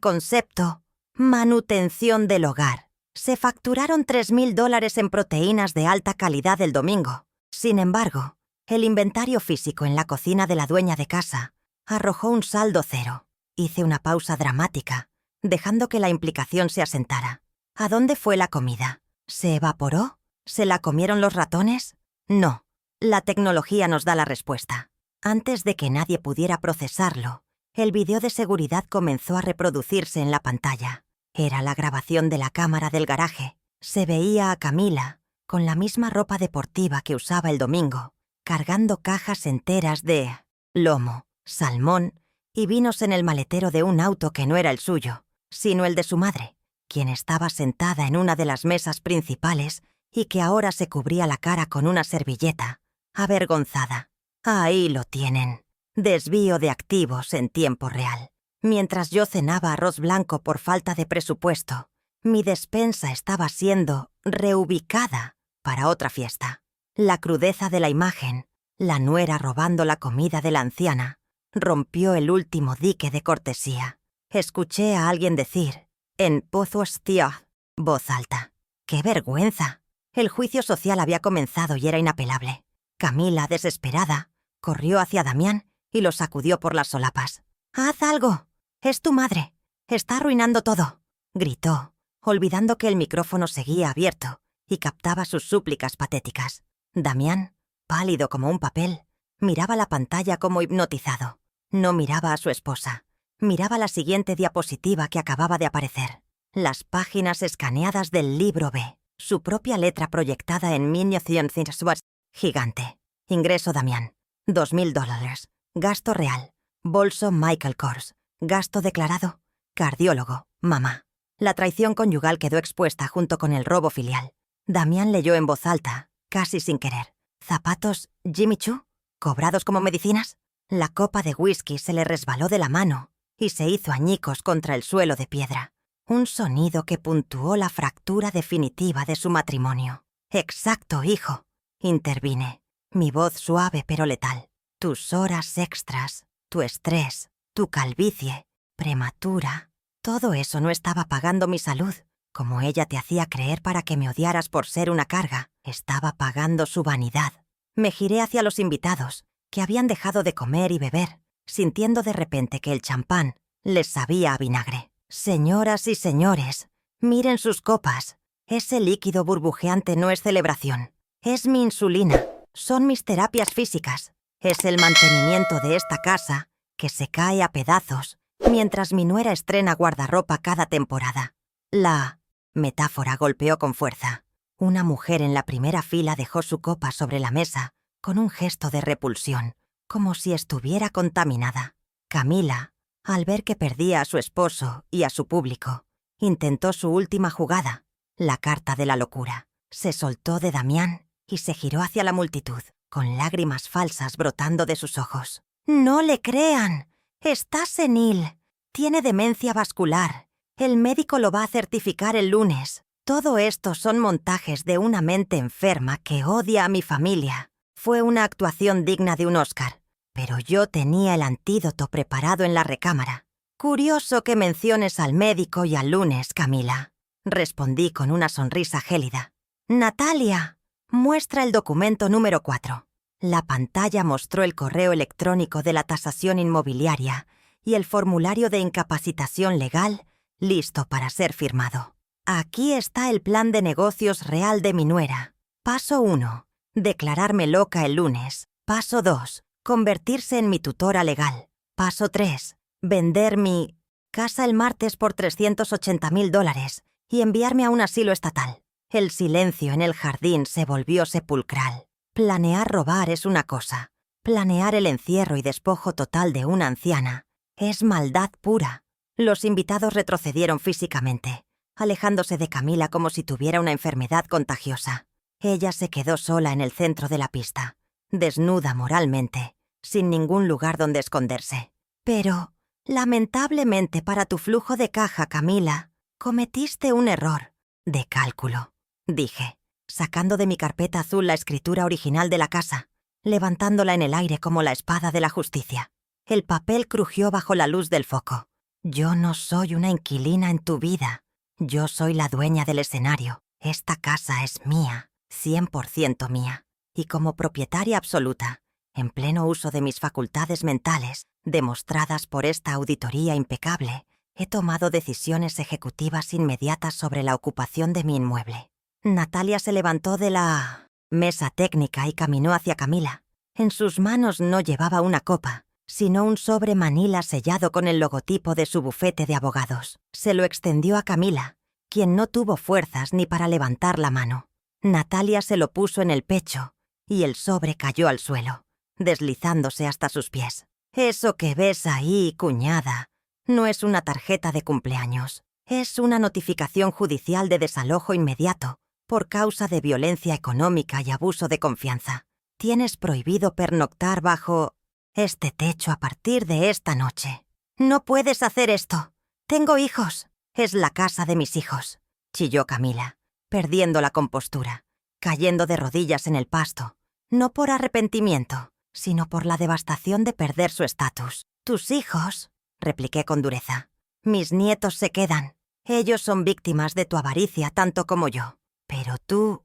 Speaker 1: concepto manutención del hogar. Se facturaron $3.000 en proteínas de alta calidad el domingo. Sin embargo, el inventario físico en la cocina de la dueña de casa arrojó un saldo 0. Hice una pausa dramática, dejando que la implicación se asentara. ¿A dónde fue la comida? ¿Se evaporó? ¿Se la comieron los ratones? No. La tecnología nos da la respuesta. Antes de que nadie pudiera procesarlo, el video de seguridad comenzó a reproducirse en la pantalla. Era la grabación de la cámara del garaje. Se veía a Camila, con la misma ropa deportiva que usaba el domingo, cargando cajas enteras de lomo, salmón y vinos en el maletero de un auto que no era el suyo, sino el de su madre, quien estaba sentada en una de las mesas principales y que ahora se cubría la cara con una servilleta, avergonzada. Ahí lo tienen. Desvío de activos en tiempo real. Mientras yo cenaba arroz blanco por falta de presupuesto, mi despensa estaba siendo reubicada para otra fiesta. La crudeza de la imagen, la nuera robando la comida de la anciana, rompió el último dique de cortesía. Escuché a alguien decir, en voz alta, ¡qué vergüenza! El juicio social había comenzado y era inapelable. Camila, desesperada, corrió hacia Damián y lo sacudió por las solapas. ¡Haz algo! ¡Es tu madre! ¡Está arruinando todo!, gritó, olvidando que el micrófono seguía abierto y captaba sus súplicas patéticas. Damián, pálido como un papel, miraba la pantalla como hipnotizado. No miraba a su esposa. Miraba la siguiente diapositiva que acababa de aparecer. Las páginas escaneadas del libro B. Su propia letra proyectada en $1.900 gigante. Ingreso Damián, $2.000. Gasto real, bolso Michael Kors. Gasto declarado, cardiólogo, mamá. La traición conyugal quedó expuesta junto con el robo filial. Damián leyó en voz alta, casi sin querer. ¿Zapatos Jimmy Choo? ¿Cobrados como medicinas? La copa de whisky se le resbaló de la mano y se hizo añicos contra el suelo de piedra. Un sonido que puntuó la fractura definitiva de su matrimonio. «Exacto, hijo», intervine, mi voz suave pero letal. «Tus horas extras, tu estrés, tu calvicie, prematura, todo eso no estaba pagando mi salud, como ella te hacía creer para que me odiaras por ser una carga, estaba pagando su vanidad. Me giré hacia los invitados, que habían dejado de comer y beber, sintiendo de repente que el champán les sabía a vinagre. Señoras y señores, miren sus copas. Ese líquido burbujeante no es celebración. Es mi insulina. Son mis terapias físicas. Es el mantenimiento de esta casa que se cae a pedazos mientras mi nuera estrena guardarropa cada temporada. La metáfora golpeó con fuerza. Una mujer en la primera fila dejó su copa sobre la mesa con un gesto de repulsión, como si estuviera contaminada. Camila, al ver que perdía a su esposo y a su público, intentó su última jugada, la carta de la locura. Se soltó de Damián y se giró hacia la multitud, con lágrimas falsas brotando de sus ojos. «¡No le crean! Está senil. Tiene demencia vascular. El médico lo va a certificar el lunes. Todo esto son montajes de una mente enferma que odia a mi familia. Fue una actuación digna de un Oscar, pero yo tenía el antídoto preparado en la recámara». «Curioso que menciones al médico y al lunes, Camila», respondí con una sonrisa gélida. «Natalia, muestra el documento número 4. La pantalla mostró el correo electrónico de la tasación inmobiliaria y el formulario de incapacitación legal listo para ser firmado. «Aquí está el plan de negocios real de mi nuera. Paso 1. Declararme loca el lunes. Paso 2. Convertirse en mi tutora legal. Paso 3. Vender mi casa el martes por $380,000 y enviarme a un asilo estatal». El silencio en el jardín se volvió sepulcral. Planear robar es una cosa. Planear el encierro y despojo total de una anciana es maldad pura. Los invitados retrocedieron físicamente, alejándose de Camila como si tuviera una enfermedad contagiosa. Ella se quedó sola en el centro de la pista, desnuda moralmente, sin ningún lugar donde esconderse. «Pero, lamentablemente para tu flujo de caja, Camila, cometiste un error de cálculo», dije, sacando de mi carpeta azul la escritura original de la casa, levantándola en el aire como la espada de la justicia. El papel crujió bajo la luz del foco. «Yo no soy una inquilina en tu vida. Yo soy la dueña del escenario. Esta casa es mía, 100% mía. Y como propietaria absoluta, en pleno uso de mis facultades mentales, demostradas por esta auditoría impecable, he tomado decisiones ejecutivas inmediatas sobre la ocupación de mi inmueble». Natalia se levantó de la mesa técnica y caminó hacia Camila. En sus manos no llevaba una copa, sino un sobre manila sellado con el logotipo de su bufete de abogados. Se lo extendió a Camila, quien no tuvo fuerzas ni para levantar la mano. Natalia se lo puso en el pecho y el sobre cayó al suelo, deslizándose hasta sus pies. «Eso que ves ahí, cuñada, no es una tarjeta de cumpleaños. Es una notificación judicial de desalojo inmediato por causa de violencia económica y abuso de confianza. Tienes prohibido pernoctar bajo este techo a partir de esta noche». «No puedes hacer esto. Tengo hijos. Es la casa de mis hijos», chilló Camila, perdiendo la compostura, cayendo de rodillas en el pasto, no por arrepentimiento, sino por la devastación de perder su estatus. «¿Tus hijos?», repliqué con dureza. «Mis nietos se quedan. Ellos son víctimas de tu avaricia tanto como yo. Pero tú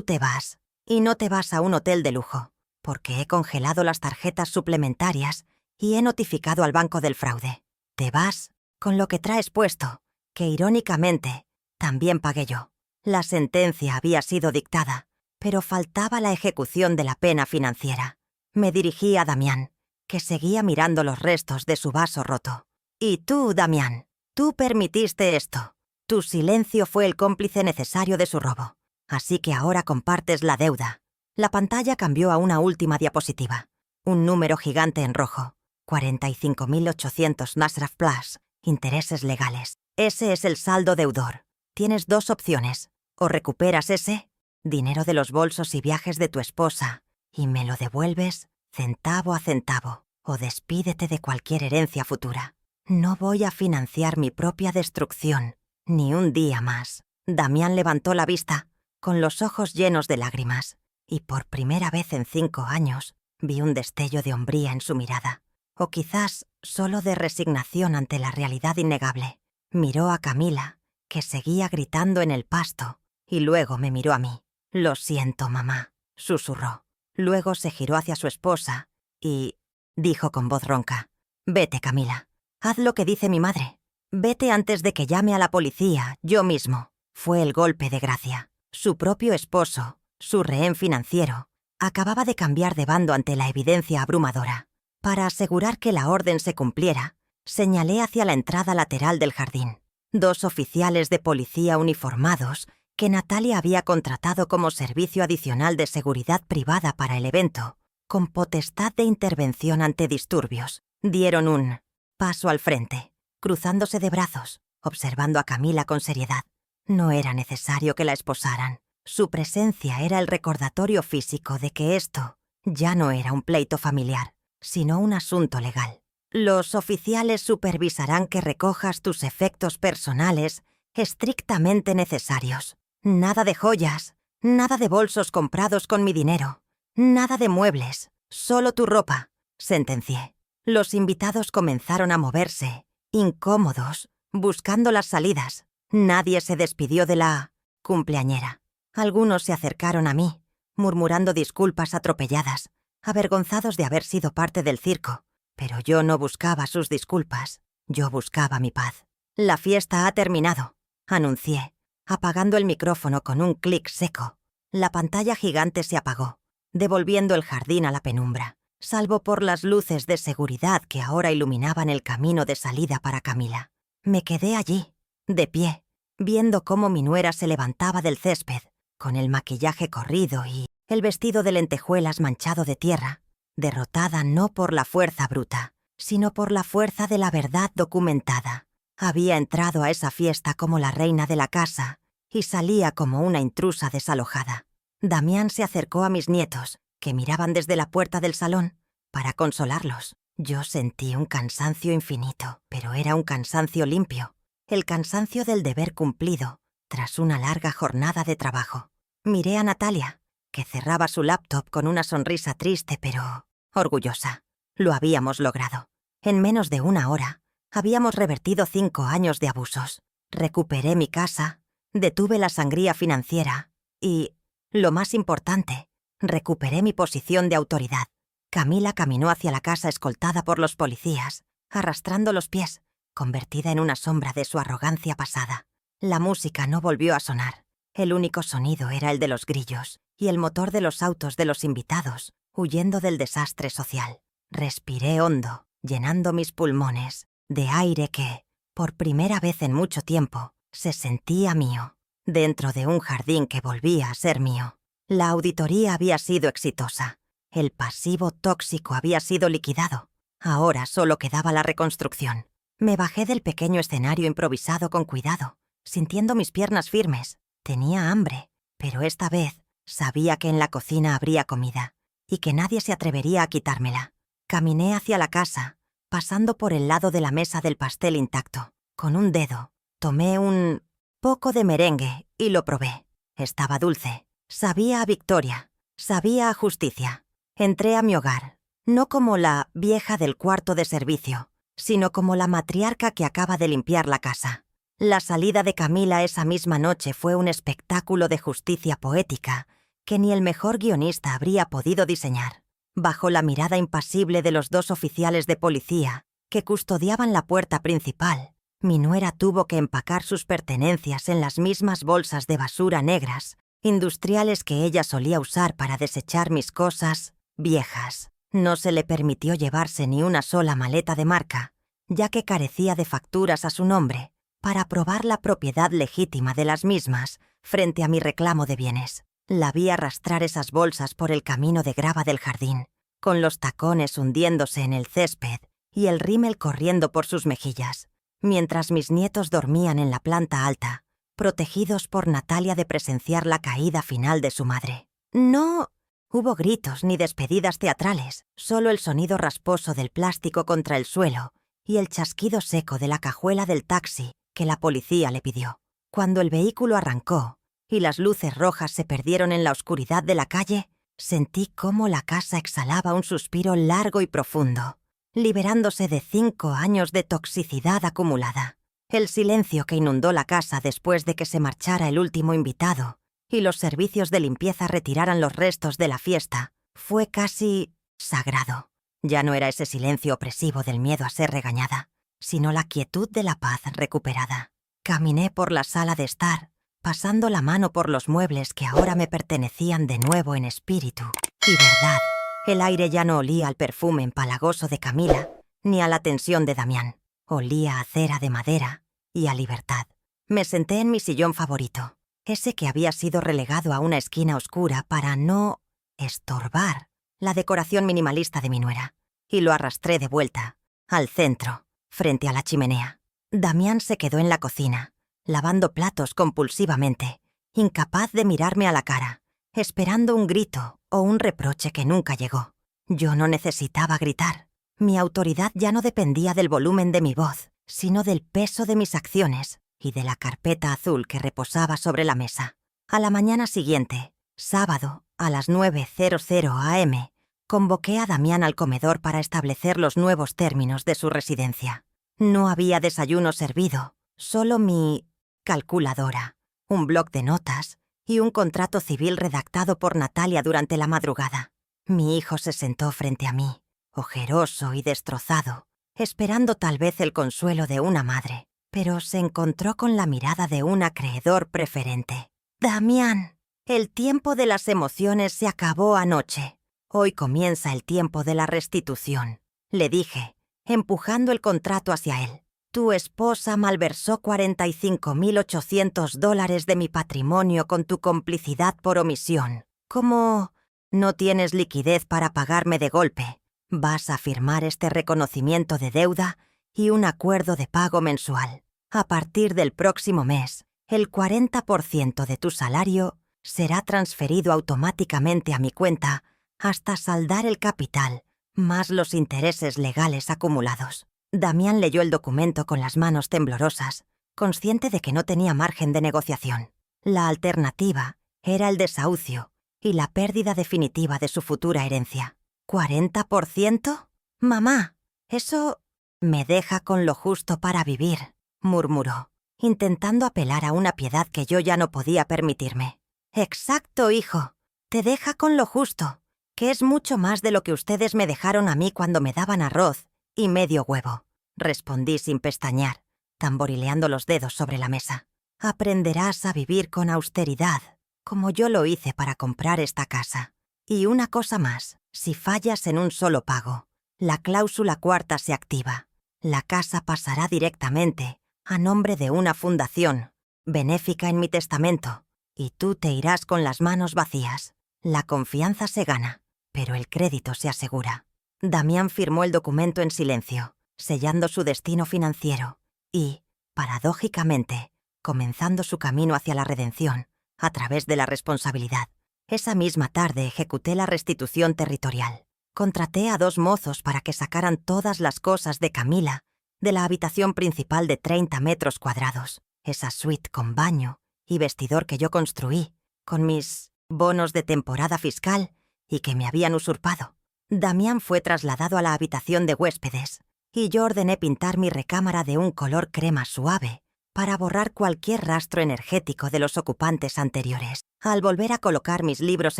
Speaker 1: te vas, y no te vas a un hotel de lujo, porque he congelado las tarjetas suplementarias y he notificado al banco del fraude. Te vas con lo que traes puesto, que irónicamente también pagué yo. La sentencia había sido dictada, pero faltaba la ejecución de la pena financiera». Me dirigí a Damián, que seguía mirando los restos de su vaso roto. «Y tú, Damián, tú permitiste esto. Tu silencio fue el cómplice necesario de su robo. Así que ahora compartes la deuda». La pantalla cambió a una última diapositiva. Un número gigante en rojo. 45.800 Nasraf Plus. Intereses legales. Ese es el saldo deudor. Tienes dos opciones. O recuperas ese, dinero de los bolsos y viajes de tu esposa, y me lo devuelves centavo a centavo, o despídete de cualquier herencia futura. No voy a financiar mi propia destrucción, ni un día más». Damián levantó la vista, con los ojos llenos de lágrimas, y por primera vez en 5 años vi un destello de hombría en su mirada, o quizás solo de resignación ante la realidad innegable. Miró a Camila que seguía gritando en el pasto, y luego me miró a mí. «Lo siento, mamá», susurró. Luego se giró hacia su esposa y dijo con voz ronca: «Vete, Camila. Haz lo que dice mi madre. Vete antes de que llame a la policía, yo mismo». Fue el golpe de gracia. Su propio esposo, su rehén financiero, acababa de cambiar de bando ante la evidencia abrumadora. Para asegurar que la orden se cumpliera, señalé hacia la entrada lateral del jardín. 2 oficiales de policía uniformados que Natalia había contratado como servicio adicional de seguridad privada para el evento, con potestad de intervención ante disturbios, dieron un paso al frente, cruzándose de brazos, observando a Camila con seriedad. No era necesario que la esposaran. Su presencia era el recordatorio físico de que esto ya no era un pleito familiar, sino un asunto legal. Los oficiales supervisarán que recojas tus efectos personales estrictamente necesarios. Nada de joyas, nada de bolsos comprados con mi dinero, nada de muebles, solo tu ropa, sentencié. Los invitados comenzaron a moverse, incómodos, buscando las salidas. Nadie se despidió de la cumpleañera. Algunos se acercaron a mí, murmurando disculpas atropelladas, avergonzados de haber sido parte del circo. Pero yo no buscaba sus disculpas, yo buscaba mi paz. «La fiesta ha terminado», anuncié, apagando el micrófono con un clic seco. La pantalla gigante se apagó, devolviendo el jardín a la penumbra, salvo por las luces de seguridad que ahora iluminaban el camino de salida para Camila. Me quedé allí, de pie, viendo cómo mi nuera se levantaba del césped, con el maquillaje corrido y el vestido de lentejuelas manchado de tierra, derrotada no por la fuerza bruta, sino por la fuerza de la verdad documentada. Había entrado a esa fiesta como la reina de la casa y salía como una intrusa desalojada. Damián se acercó a mis nietos, que miraban desde la puerta del salón, para consolarlos. Yo sentí un cansancio infinito, pero era un cansancio limpio, el cansancio del deber cumplido tras una larga jornada de trabajo. Miré a Natalia, que cerraba su laptop con una sonrisa triste pero orgullosa. Lo habíamos logrado. En menos de una hora, habíamos revertido 5 años de abusos. Recuperé mi casa, detuve la sangría financiera y, lo más importante, recuperé mi posición de autoridad. Camila caminó hacia la casa escoltada por los policías, arrastrando los pies, convertida en una sombra de su arrogancia pasada. La música no volvió a sonar. El único sonido era el de los grillos y el motor de los autos de los invitados, huyendo del desastre social. Respiré hondo, llenando mis pulmones de aire que, por primera vez en mucho tiempo, se sentía mío, dentro de un jardín que volvía a ser mío. La auditoría había sido exitosa. El pasivo tóxico había sido liquidado. Ahora solo quedaba la reconstrucción. Me bajé del pequeño escenario improvisado con cuidado, sintiendo mis piernas firmes. Tenía hambre, pero esta vez sabía que en la cocina habría comida y que nadie se atrevería a quitármela. Caminé hacia la casa, pasando por el lado de la mesa del pastel intacto. Con un dedo, tomé un poco de merengue y lo probé. Estaba dulce. Sabía a victoria. Sabía a justicia. Entré a mi hogar, no como la vieja del cuarto de servicio, sino como la matriarca que acaba de limpiar la casa. La salida de Camila esa misma noche fue un espectáculo de justicia poética que ni el mejor guionista habría podido diseñar. Bajo la mirada impasible de los 2 oficiales de policía que custodiaban la puerta principal, mi nuera tuvo que empacar sus pertenencias en las mismas bolsas de basura negras, industriales que ella solía usar para desechar mis cosas viejas. No se le permitió llevarse ni una sola maleta de marca, ya que carecía de facturas a su nombre, para probar la propiedad legítima de las mismas frente a mi reclamo de bienes. La vi arrastrar esas bolsas por el camino de grava del jardín, con los tacones hundiéndose en el césped y el rímel corriendo por sus mejillas, mientras mis nietos dormían en la planta alta, protegidos por Natalia de presenciar la caída final de su madre. No hubo gritos ni despedidas teatrales, solo el sonido rasposo del plástico contra el suelo y el chasquido seco de la cajuela del taxi que la policía le pidió. Cuando el vehículo arrancó y las luces rojas se perdieron en la oscuridad de la calle, sentí cómo la casa exhalaba un suspiro largo y profundo, liberándose de 5 años de toxicidad acumulada. El silencio que inundó la casa después de que se marchara el último invitado y los servicios de limpieza retiraran los restos de la fiesta fue casi sagrado. Ya no era ese silencio opresivo del miedo a ser regañada, sino la quietud de la paz recuperada. Caminé por la sala de estar, pasando la mano por los muebles que ahora me pertenecían de nuevo en espíritu y verdad. El aire ya no olía al perfume empalagoso de Camila, ni a la tensión de Damián. Olía a cera de madera y a libertad. Me senté en mi sillón favorito, ese que había sido relegado a una esquina oscura para no estorbar la decoración minimalista de mi nuera, y lo arrastré de vuelta, al centro, frente a la chimenea. Damián se quedó en la cocina, lavando platos compulsivamente, incapaz de mirarme a la cara, esperando un grito o un reproche que nunca llegó. Yo no necesitaba gritar. Mi autoridad ya no dependía del volumen de mi voz, sino del peso de mis acciones y de la carpeta azul que reposaba sobre la mesa. A la mañana siguiente, sábado, a las 9:00 am, convoqué a Damián al comedor para establecer los nuevos términos de su residencia. No había desayuno servido, solo mi calculadora, un bloc de notas y un contrato civil redactado por Natalia durante la madrugada. Mi hijo se sentó frente a mí, ojeroso y destrozado, esperando tal vez el consuelo de una madre, pero se encontró con la mirada de un acreedor preferente. «Damián, el tiempo de las emociones se acabó anoche. Hoy comienza el tiempo de la restitución», le dije, empujando el contrato hacia él. «Tu esposa malversó $45.800 de mi patrimonio con tu complicidad por omisión. ¿Cómo no tienes liquidez para pagarme de golpe? Vas a firmar este reconocimiento de deuda y un acuerdo de pago mensual. A partir del próximo mes, el 40% de tu salario será transferido automáticamente a mi cuenta hasta saldar el capital, más los intereses legales acumulados». Damián leyó el documento con las manos temblorosas, consciente de que no tenía margen de negociación. La alternativa era el desahucio y la pérdida definitiva de su futura herencia. ¿40%? «Mamá, eso me deja con lo justo para vivir», murmuró, intentando apelar a una piedad que yo ya no podía permitirme. «Exacto, hijo. Te deja con lo justo, que es mucho más de lo que ustedes me dejaron a mí cuando me daban arroz y medio huevo», respondí sin pestañear, tamborileando los dedos sobre la mesa. «Aprenderás a vivir con austeridad, como yo lo hice para comprar esta casa. Y una cosa más, si fallas en un solo pago, la cláusula cuarta se activa. La casa pasará directamente a nombre de una fundación benéfica en mi testamento, y tú te irás con las manos vacías. La confianza se gana, pero el crédito se asegura». Damián firmó el documento en silencio, sellando su destino financiero y, paradójicamente, comenzando su camino hacia la redención a través de la responsabilidad. Esa misma tarde ejecuté la restitución territorial. Contraté a 2 mozos para que sacaran todas las cosas de Camila de la habitación principal de 30 metros cuadrados, esa suite con baño y vestidor que yo construí, con mis bonos de temporada fiscal y que me habían usurpado. Damián fue trasladado a la habitación de huéspedes y yo ordené pintar mi recámara de un color crema suave para borrar cualquier rastro energético de los ocupantes anteriores. Al volver a colocar mis libros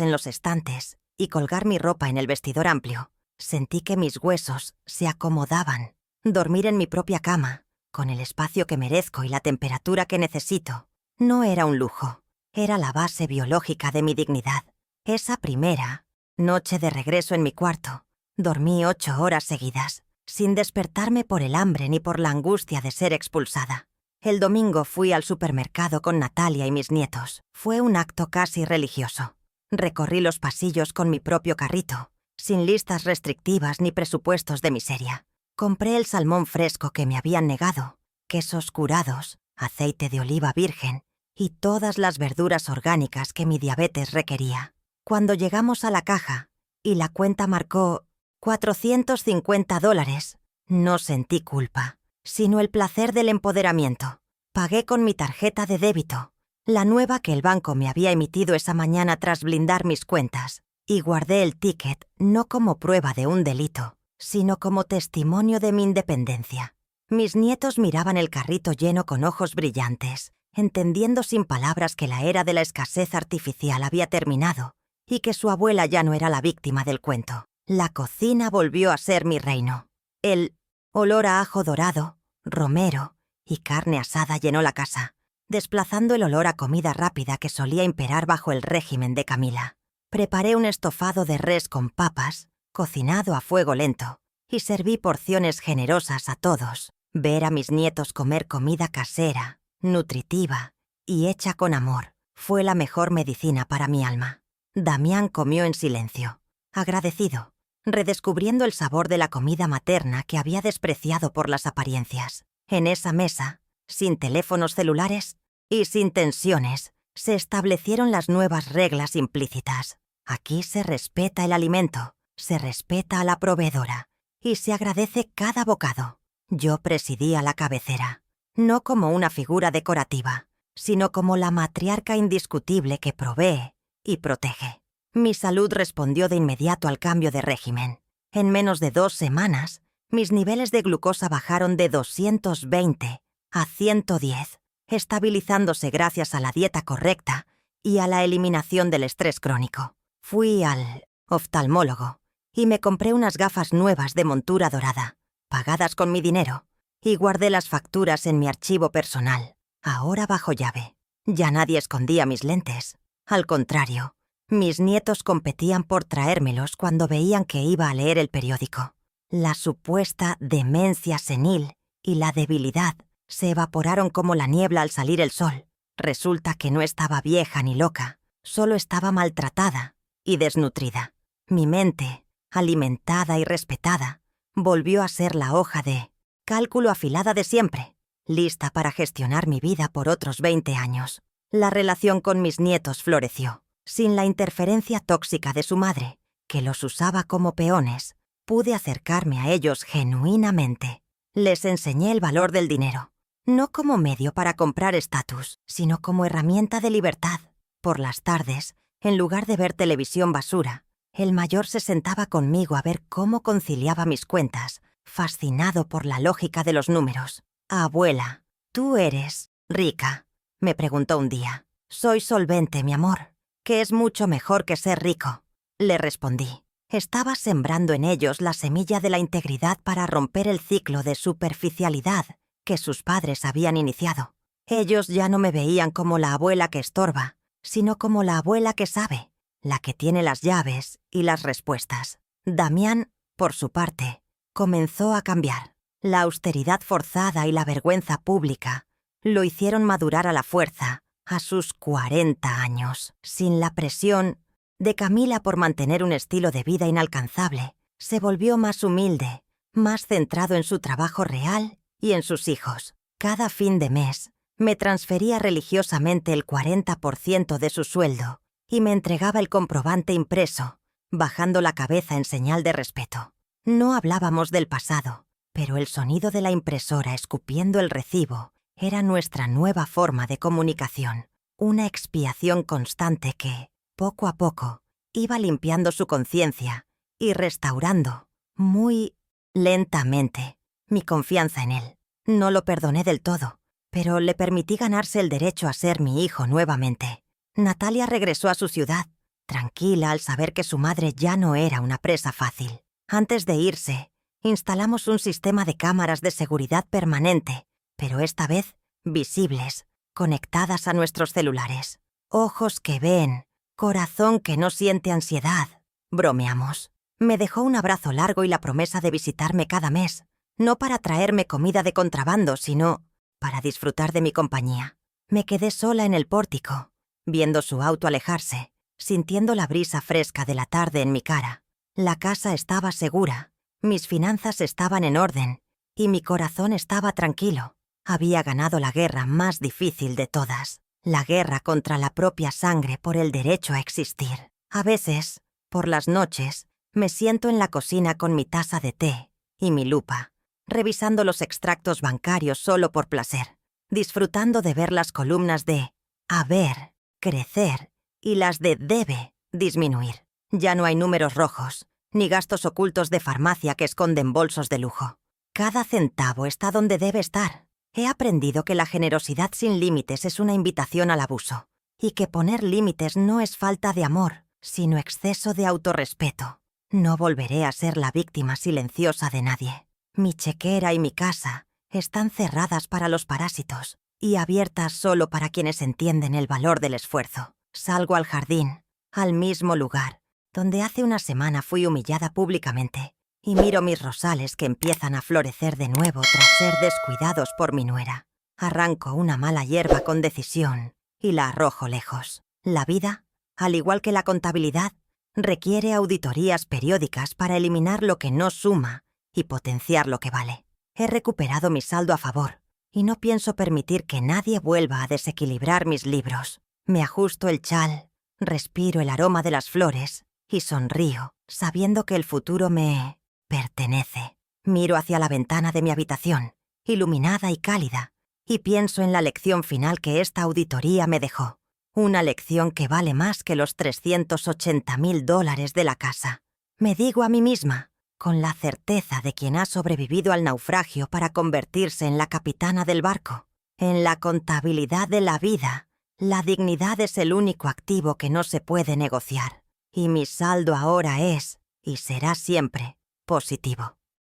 Speaker 1: en los estantes y colgar mi ropa en el vestidor amplio, sentí que mis huesos se acomodaban. Dormir en mi propia cama, con el espacio que merezco y la temperatura que necesito, no era un lujo, era la base biológica de mi dignidad. Esa primera noche de regreso en mi cuarto, dormí 8 horas seguidas, sin despertarme por el hambre ni por la angustia de ser expulsada. El domingo fui al supermercado con Natalia y mis nietos. Fue un acto casi religioso. Recorrí los pasillos con mi propio carrito, sin listas restrictivas ni presupuestos de miseria. Compré el salmón fresco que me habían negado, quesos curados, aceite de oliva virgen y todas las verduras orgánicas que mi diabetes requería. Cuando llegamos a la caja y la cuenta marcó $450, no sentí culpa, sino el placer del empoderamiento. Pagué con mi tarjeta de débito, la nueva que el banco me había emitido esa mañana tras blindar mis cuentas, y guardé el ticket no como prueba de un delito, sino como testimonio de mi independencia. Mis nietos miraban el carrito lleno con ojos brillantes, entendiendo sin palabras que la era de la escasez artificial había terminado y que su abuela ya no era la víctima del cuento. La cocina volvió a ser mi reino. El olor a ajo dorado, romero y carne asada llenó la casa, desplazando el olor a comida rápida que solía imperar bajo el régimen de Camila. Preparé un estofado de res con papas, cocinado a fuego lento, y serví porciones generosas a todos. Ver a mis nietos comer comida casera, nutritiva y hecha con amor fue la mejor medicina para mi alma. Damián comió en silencio, agradecido, redescubriendo el sabor de la comida materna que había despreciado por las apariencias. En esa mesa, sin teléfonos celulares y sin tensiones, se establecieron las nuevas reglas implícitas. Aquí se respeta el alimento, se respeta a la proveedora y se agradece cada bocado. Yo presidía la cabecera, no como una figura decorativa, sino como la matriarca indiscutible que provee y protege. Mi salud respondió de inmediato al cambio de régimen. En menos de 2 semanas, mis niveles de glucosa bajaron de 220 a 110, estabilizándose gracias a la dieta correcta y a la eliminación del estrés crónico. Fui al oftalmólogo y me compré unas gafas nuevas de montura dorada, pagadas con mi dinero, y guardé las facturas en mi archivo personal, ahora bajo llave. Ya nadie escondía mis lentes. Al contrario, mis nietos competían por traérmelos cuando veían que iba a leer el periódico. La supuesta demencia senil y la debilidad se evaporaron como la niebla al salir el sol. Resulta que no estaba vieja ni loca, solo estaba maltratada y desnutrida. Mi mente, alimentada y respetada, volvió a ser la hoja de cálculo afilada de siempre, lista para gestionar mi vida por otros 20 años. La relación con mis nietos floreció. Sin la interferencia tóxica de su madre, que los usaba como peones, pude acercarme a ellos genuinamente. Les enseñé el valor del dinero, no como medio para comprar estatus, sino como herramienta de libertad. Por las tardes, en lugar de ver televisión basura, el mayor se sentaba conmigo a ver cómo conciliaba mis cuentas, fascinado por la lógica de los números. «Abuela, ¿tú eres rica?», me preguntó un día. «Soy solvente, mi amor, que es mucho mejor que ser rico», le respondí. Estaba sembrando en ellos la semilla de la integridad para romper el ciclo de superficialidad que sus padres habían iniciado. Ellos ya no me veían como la abuela que estorba, sino como la abuela que sabe, la que tiene las llaves y las respuestas. Damián, por su parte, comenzó a cambiar. La austeridad forzada y la vergüenza pública lo hicieron madurar a la fuerza a sus 40 años. Sin la presión de Camila por mantener un estilo de vida inalcanzable, se volvió más humilde, más centrado en su trabajo real y en sus hijos. Cada fin de mes, me transfería religiosamente el 40% de su sueldo y me entregaba el comprobante impreso, bajando la cabeza en señal de respeto. No hablábamos del pasado, pero el sonido de la impresora escupiendo el recibo era nuestra nueva forma de comunicación, una expiación constante que, poco a poco, iba limpiando su conciencia y restaurando, muy lentamente, mi confianza en él. No lo perdoné del todo, pero le permití ganarse el derecho a ser mi hijo nuevamente. Natalia regresó a su ciudad, tranquila al saber que su madre ya no era una presa fácil. Antes de irse, instalamos un sistema de cámaras de seguridad permanente, pero esta vez visibles, conectadas a nuestros celulares. Ojos que ven, corazón que no siente ansiedad, bromeamos. Me dejó un abrazo largo y la promesa de visitarme cada mes, no para traerme comida de contrabando, sino para disfrutar de mi compañía. Me quedé sola en el pórtico, viendo su auto alejarse, sintiendo la brisa fresca de la tarde en mi cara. La casa estaba segura, mis finanzas estaban en orden y mi corazón estaba tranquilo. Había ganado la guerra más difícil de todas, la guerra contra la propia sangre por el derecho a existir. A veces, por las noches, me siento en la cocina con mi taza de té y mi lupa, revisando los extractos bancarios solo por placer, disfrutando de ver las columnas de haber, crecer y las de debe, disminuir. Ya no hay números rojos, ni gastos ocultos de farmacia que esconden bolsos de lujo. Cada centavo está donde debe estar. He aprendido que la generosidad sin límites es una invitación al abuso, y que poner límites no es falta de amor, sino exceso de autorrespeto. No volveré a ser la víctima silenciosa de nadie. Mi chequera y mi casa están cerradas para los parásitos y abiertas solo para quienes entienden el valor del esfuerzo. Salgo al jardín, al mismo lugar, donde hace una semana fui humillada públicamente, y miro mis rosales que empiezan a florecer de nuevo tras ser descuidados por mi nuera. Arranco una mala hierba con decisión y la arrojo lejos. La vida, al igual que la contabilidad, requiere auditorías periódicas para eliminar lo que no suma y potenciar lo que vale. He recuperado mi saldo a favor y no pienso permitir que nadie vuelva a desequilibrar mis libros. Me ajusto el chal, respiro el aroma de las flores y sonrío, sabiendo que el futuro me pertenece. Miro hacia la ventana de mi habitación, iluminada y cálida, y pienso en la lección final que esta auditoría me dejó. Una lección que vale más que los $380,000 de la casa. Me digo a mí misma, con la certeza de quien ha sobrevivido al naufragio para convertirse en la capitana del barco, en la contabilidad de la vida, la dignidad es el único activo que no se puede negociar. Y mi saldo ahora es, y será siempre, positivo.